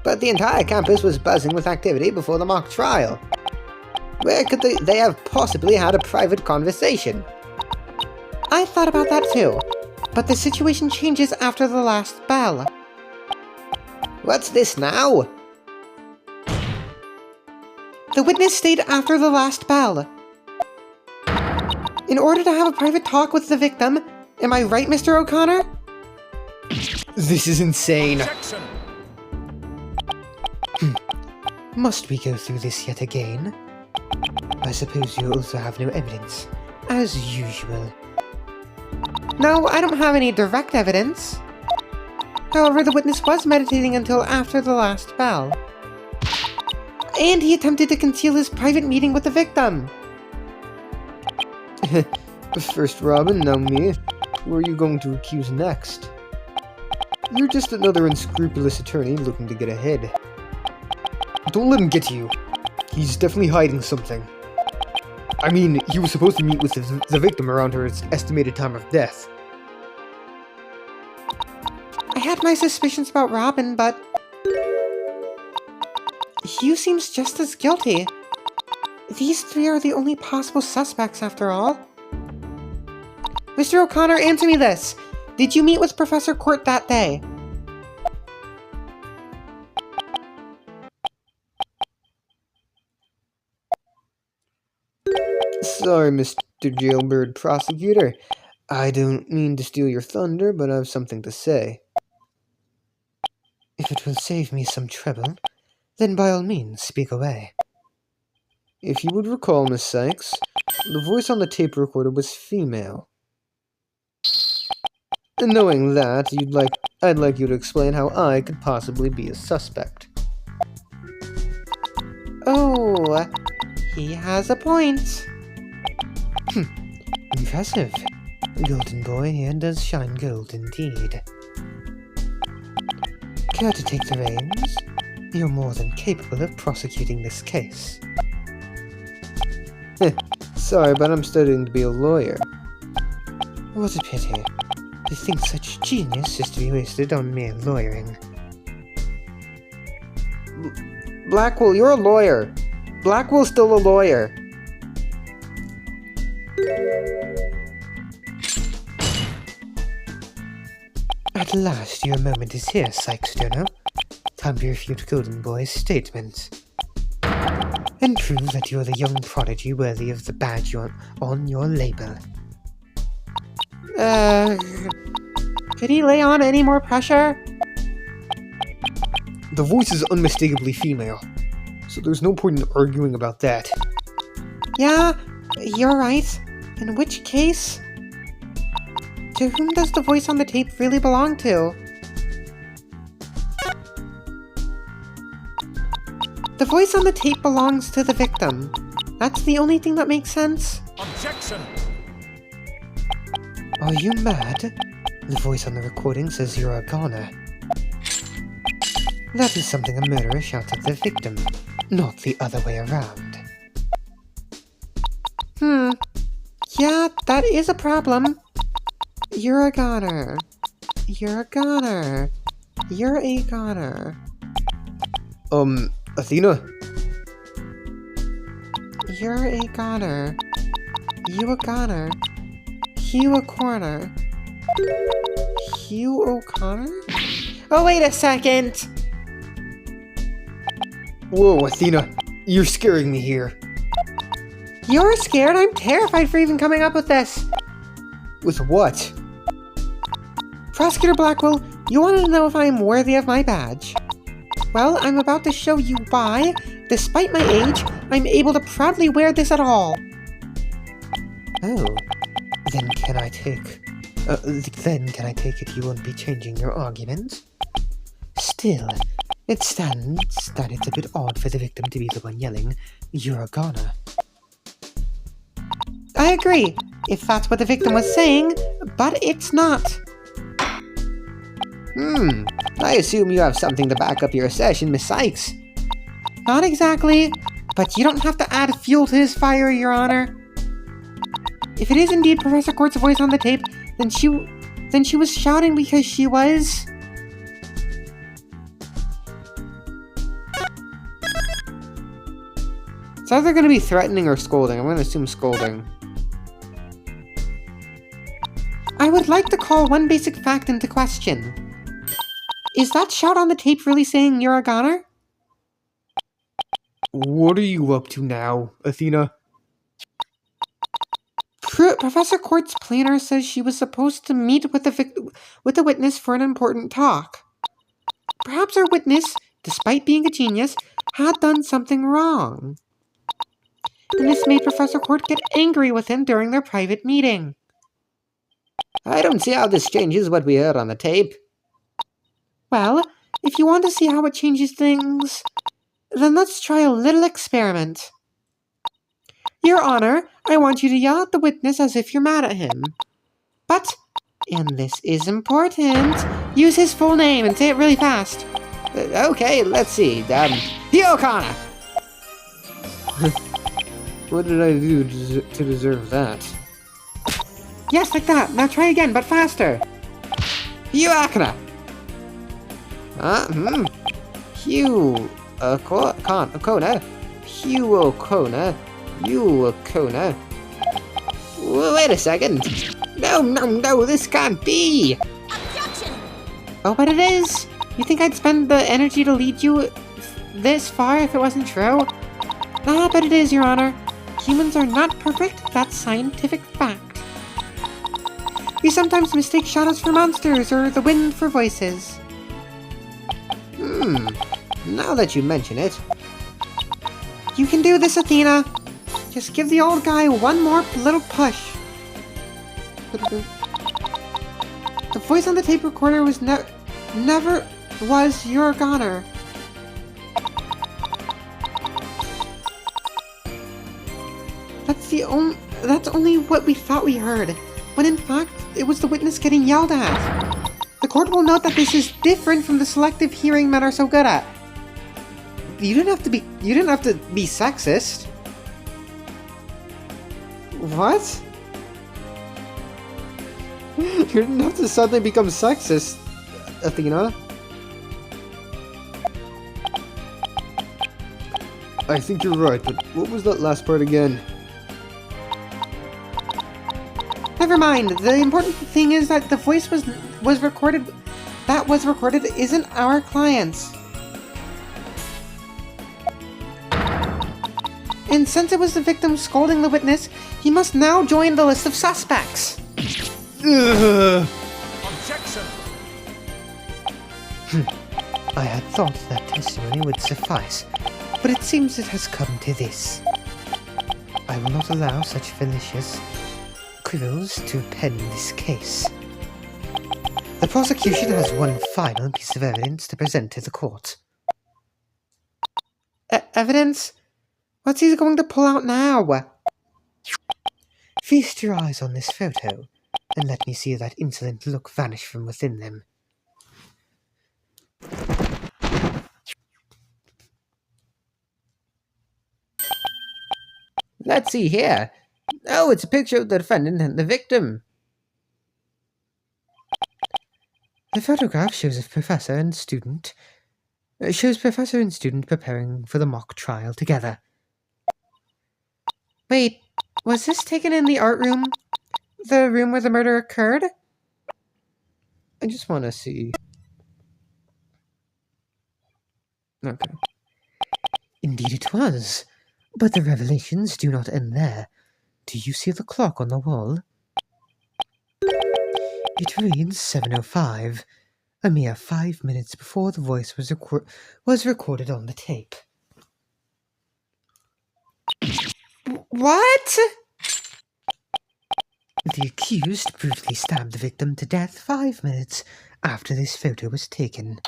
But the entire campus was buzzing with activity before the mock trial. Where could they have possibly had a private conversation? I thought about that too. But the situation changes after the last bell. What's this now? The witness stayed after the last bell. In order to have a private talk with the victim, am I right, Mr. O'Connor? This is insane. Must we go through this yet again? I suppose you also have no evidence, as usual. No, I don't have any direct evidence. However, the witness was meditating until after the last bell. And he attempted to conceal his private meeting with the victim. First Robin, now me. Who are you going to accuse next? You're just another unscrupulous attorney looking to get ahead. Don't let him get to you. He's definitely hiding something. I mean, he was supposed to meet with the victim around her estimated time of death. I had my suspicions about Robin, but Hugh seems just as guilty. These three are the only possible suspects, after all. Mr. O'Connor, answer me this. Did you meet with Professor Court that day? Sorry, Mr. Jailbird Prosecutor. I don't mean to steal your thunder, but I have something to say. If it will save me some trouble, then by all means speak away. If you would recall, Miss Sykes, the voice on the tape recorder was female. And knowing that, I'd like you to explain how I could possibly be a suspect. Oh, he has a point. Impressive. Golden Boy here does shine gold indeed. Care to take the reins? You're more than capable of prosecuting this case. Sorry, but I'm studying to be a lawyer. What a pity. To think such genius is to be wasted on mere lawyering. Blackwell, you're a lawyer. Blackwell's still a lawyer. At last your moment is here, Sykes Turner. Time to refute Golden Boy's statement. And prove that you're the young prodigy worthy of the badge on your label. Could he lay on any more pressure? The voice is unmistakably female, so there's no point in arguing about that. Yeah, you're right. In which case, to whom does the voice on the tape really belong to? The voice on the tape belongs to the victim. That's the only thing that makes sense. Objection! Are you mad? The voice on the recording says you're a goner. That is something a murderer shouts at the victim, not the other way around. Yeah, that is a problem. You're a goner. You're a goner. You're a goner. Athena? You're a goner. You a goner. Hugh a corner. Hugh O'Connor? Oh, wait a second! Whoa, Athena. You're scaring me here. You're scared? I'm terrified for even coming up with this. With what? Prosecutor Blackwell, you wanted to know if I am worthy of my badge. Well, I'm about to show you why, despite my age, I'm able to proudly wear this at all. Oh, then can I take it you won't be changing your argument? Still, it stands that it's a bit odd for the victim to be the one yelling, "You're a goner." I agree, if that's what the victim was saying, but it's not. I assume you have something to back up your assertion, Miss Sykes. Not exactly, but you don't have to add fuel to his fire, Your Honor. If it is indeed Professor Court's voice on the tape, then she was shouting because she was... It's either going to be threatening or scolding. I'm going to assume scolding. I would like to call one basic fact into question. Is that shout on the tape really saying you're a goner? What are you up to now, Athena? Professor Court's planner says she was supposed to meet with the witness for an important talk. Perhaps our witness, despite being a genius, had done something wrong. And this made Professor Court get angry with him during their private meeting. I don't see how this changes what we heard on the tape. Well, if you want to see how it changes things, then let's try a little experiment. Your Honor, I want you to yell at the witness as if you're mad at him. But, and this is important, use his full name and say it really fast. Okay, let's see. Hugh O'Connor! What did I do to deserve that? Yes, like that. Now try again, but faster. Hugh O'Connor! Hugh O'Connor? Hugh O'Connor? Hugh O'Connor? Wait a second. No, this can't be. Objection! Oh, but it is. You think I'd spend the energy to lead you this far if it wasn't true? Ah, but it is, Your Honor. Humans are not perfect. That's scientific fact. We sometimes mistake shadows for monsters or the wind for voices. Now that you mention it. You can do this, Athena. Just give the old guy one more little push. The voice on the tape recorder was never was your goner. That's only what we thought we heard, when in fact it was the witness getting yelled at. The court will note that this is different from the selective hearing men are so good at. You didn't have to be sexist. What? You didn't have to suddenly become sexist, Athena. I think you're right, but what was that last part again? Never mind. The important thing is that the voice was recorded. That was recorded isn't our client's. And since it was the victim scolding the witness, he must now join the list of suspects. Ugh. Objection! I had thought that testimony would suffice, but it seems it has come to this. I will not allow such fallacious quibbles to pen this case. The prosecution has one final piece of evidence to present to the court. Evidence? What's he going to pull out now? Feast your eyes on this photo, and let me see that insolent look vanish from within them. Let's see here. Oh, it's a picture of the defendant and the victim. The photograph shows professor and student preparing for the mock trial together. Wait, was this taken in the art room? The room where the murder occurred? I just want to see. Okay. Indeed it was. But the revelations do not end there. Do you see the clock on the wall? It reads 7:05, a mere 5 minutes before the voice was recorded on the tape. What? The accused brutally stabbed the victim to death 5 minutes after this photo was taken.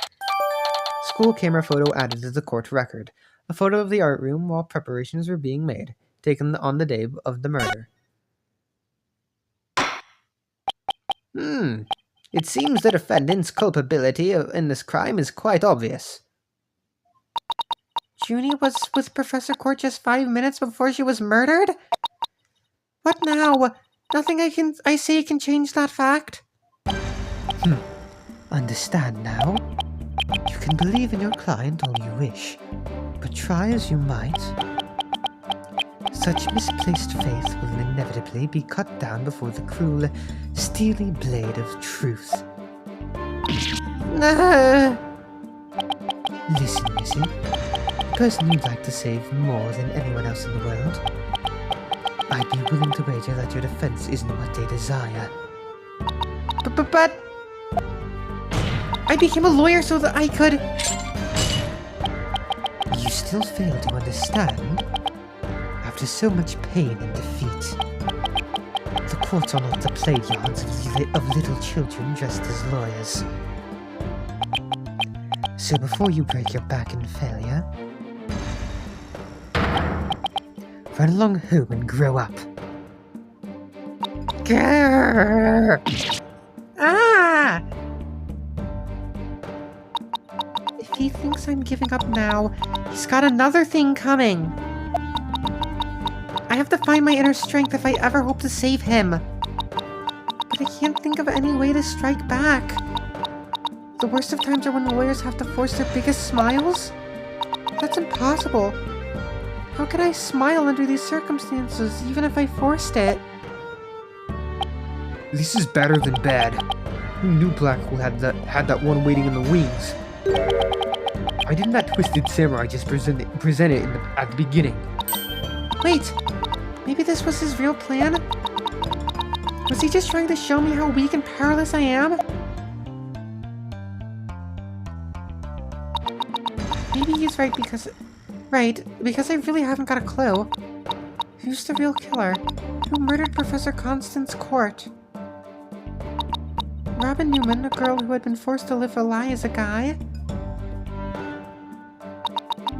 School camera photo added to the court record. A photo of the art room while preparations were being made, taken on the day of the murder. It seems the defendant's culpability in this crime is quite obvious. Junie was with Professor Court just 5 minutes before she was murdered? What now? Nothing I say can change that fact? Understand now? You can believe in your client all you wish, but try as you might, such misplaced faith will inevitably be cut down before the cruel, steely blade of truth. Listen, Missy. The person you'd like to save more than anyone else in the world, I'd be willing to wager that your defense isn't what they desire. But I became a lawyer so that I could... You still fail to understand? After so much pain and defeat, the courts are not the play yards of little children dressed as lawyers. So before you break your back in failure, run along home and grow up. Grrr. Ah! If he thinks I'm giving up now, he's got another thing coming. I have to find my inner strength if I ever hope to save him. But I can't think of any way to strike back. The worst of times are when lawyers have to force their biggest smiles? That's impossible. How could I smile under these circumstances, even if I forced it? This is better than bad. Who knew Blackwell had that one waiting in the wings? Why didn't that twisted samurai just present it at the beginning? Wait, maybe this was his real plan? Was he just trying to show me how weak and powerless I am? Maybe he's right because I really haven't got a clue. Who's the real killer? Who murdered Professor Constance Court? Robin Newman, a girl who had been forced to live a lie as a guy?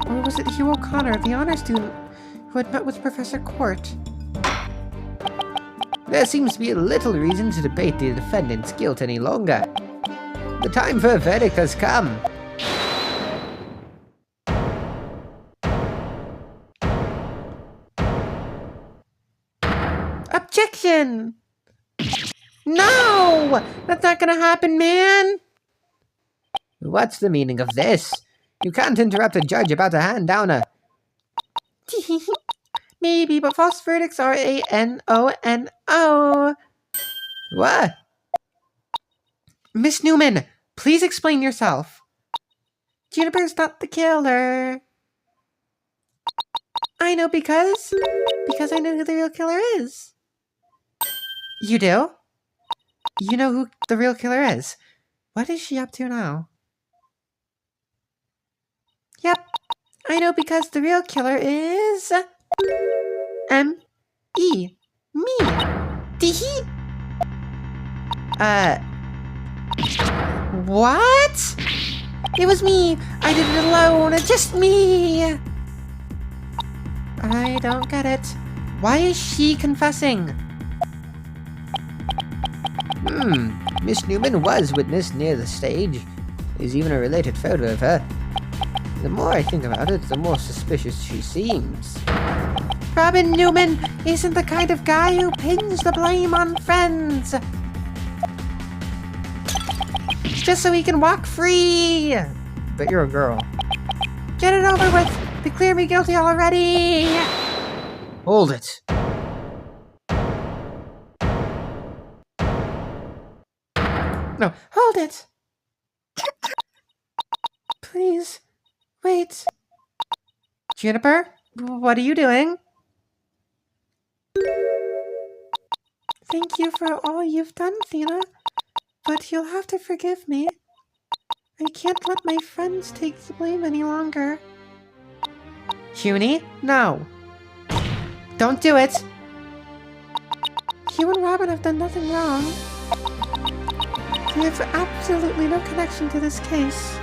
Or was it Hugh O'Connor, the honor student, who had met with Professor Court? There seems to be little reason to debate the defendant's guilt any longer. The time for a verdict has come. Objection! No! That's not gonna happen, man! What's the meaning of this? You can't interrupt a judge about a hand downer. Maybe, but false verdicts are A-N-O-N-O. What? Miss Newman, please explain yourself. Juniper's not the killer. I know because I know who the real killer is. You do? You know who the real killer is. What is she up to now? Yep, I know because the real killer is... M-E. Me. Tee-hee. What? It was me. I did it alone. Just me. I don't get it. Why is she confessing? Miss Newman was witness near the stage. There's even a related photo of her. The more I think about it, the more suspicious she seems. Robin Newman isn't the kind of guy who pins the blame on friends. Just so he can walk free. But you're a girl. Get it over with. Declare me guilty already. Hold it. No, hold it. Please, wait. Juniper, what are you doing? Thank you for all you've done, Thena. But you'll have to forgive me. I can't let my friends take the blame any longer. Junie, no. Don't do it. You and Robin have done nothing wrong. They have absolutely no connection to this case.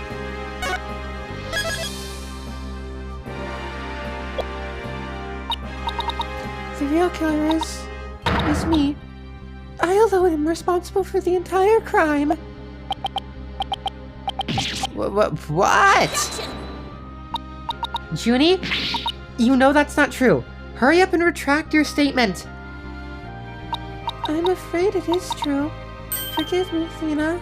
The real killer is me. I alone am responsible for the entire crime. What? Junie, you know that's not true. Hurry up and retract your statement. I'm afraid it is true. Forgive me, Thena.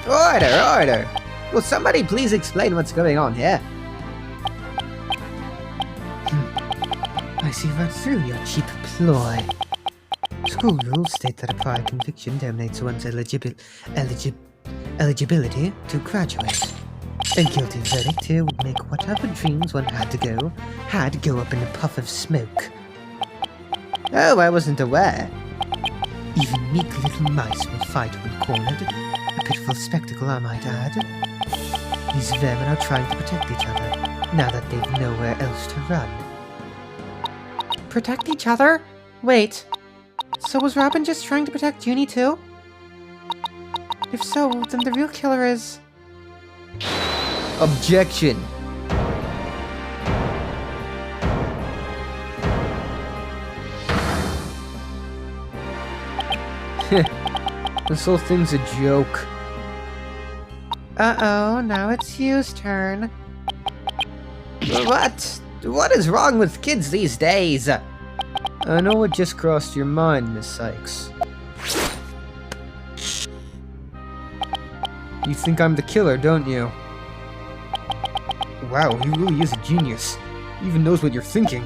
Order! Will somebody please explain what's going on here? I see right through your cheap ploy. School rules state that a prior conviction terminates one's eligibility to graduate. A guilty verdict here would make whatever dreams one had go up in a puff of smoke. Oh, I wasn't aware. Even meek little mice will fight when cornered. A pitiful spectacle, I might add. These vermin are trying to protect each other, now that they've nowhere else to run. Protect each other? Wait, so was Robin just trying to protect Junie too? If so, then the real killer is... Objection. This whole thing's a joke. Uh-oh, now it's Hugh's turn. What? What is wrong with kids these days? I know what just crossed your mind, Miss Sykes. You think I'm the killer, don't you? Wow, he really is a genius. He even knows what you're thinking.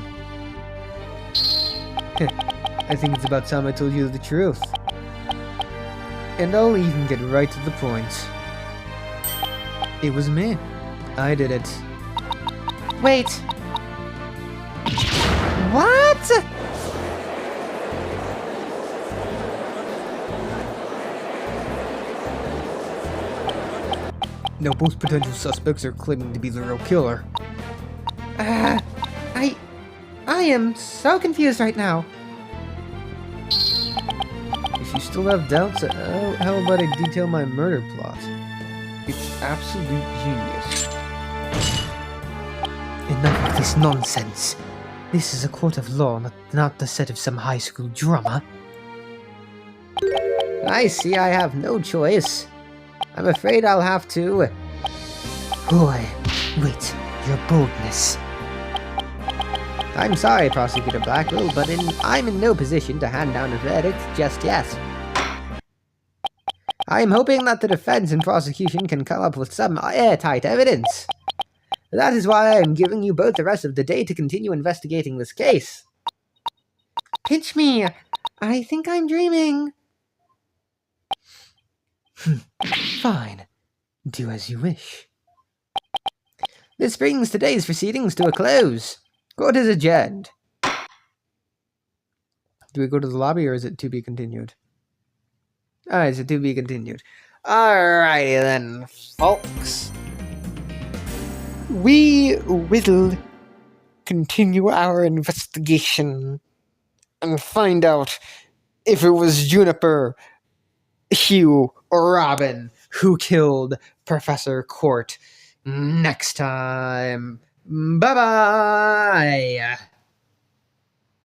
I think it's about time I told you the truth. And I'll even get right to the point. It was me. I did it. Wait. What? Now both potential suspects are claiming to be the real killer. I am so confused right now. If you still have doubts, how about I detail my murder plot? It's absolute genius. Enough of this nonsense. This is a court of law, not the set of some high school drama. I see I have no choice. I'm afraid I'll have to... Boy, wait, your boldness. I'm sorry, Prosecutor Blackwell, but I'm in no position to hand down a verdict just yet. I'm hoping that the defense and prosecution can come up with some airtight evidence. That is why I am giving you both the rest of the day to continue investigating this case. Pinch me. I think I'm dreaming. Fine. Do as you wish. This brings today's proceedings to a close. Court is adjourned. Do we go to the lobby or is it to be continued? Alright, it's to be continued. Alrighty then, folks. We will continue our investigation and find out if it was Juniper, Hugh, or Robin who killed Professor Court next time. Bye-bye!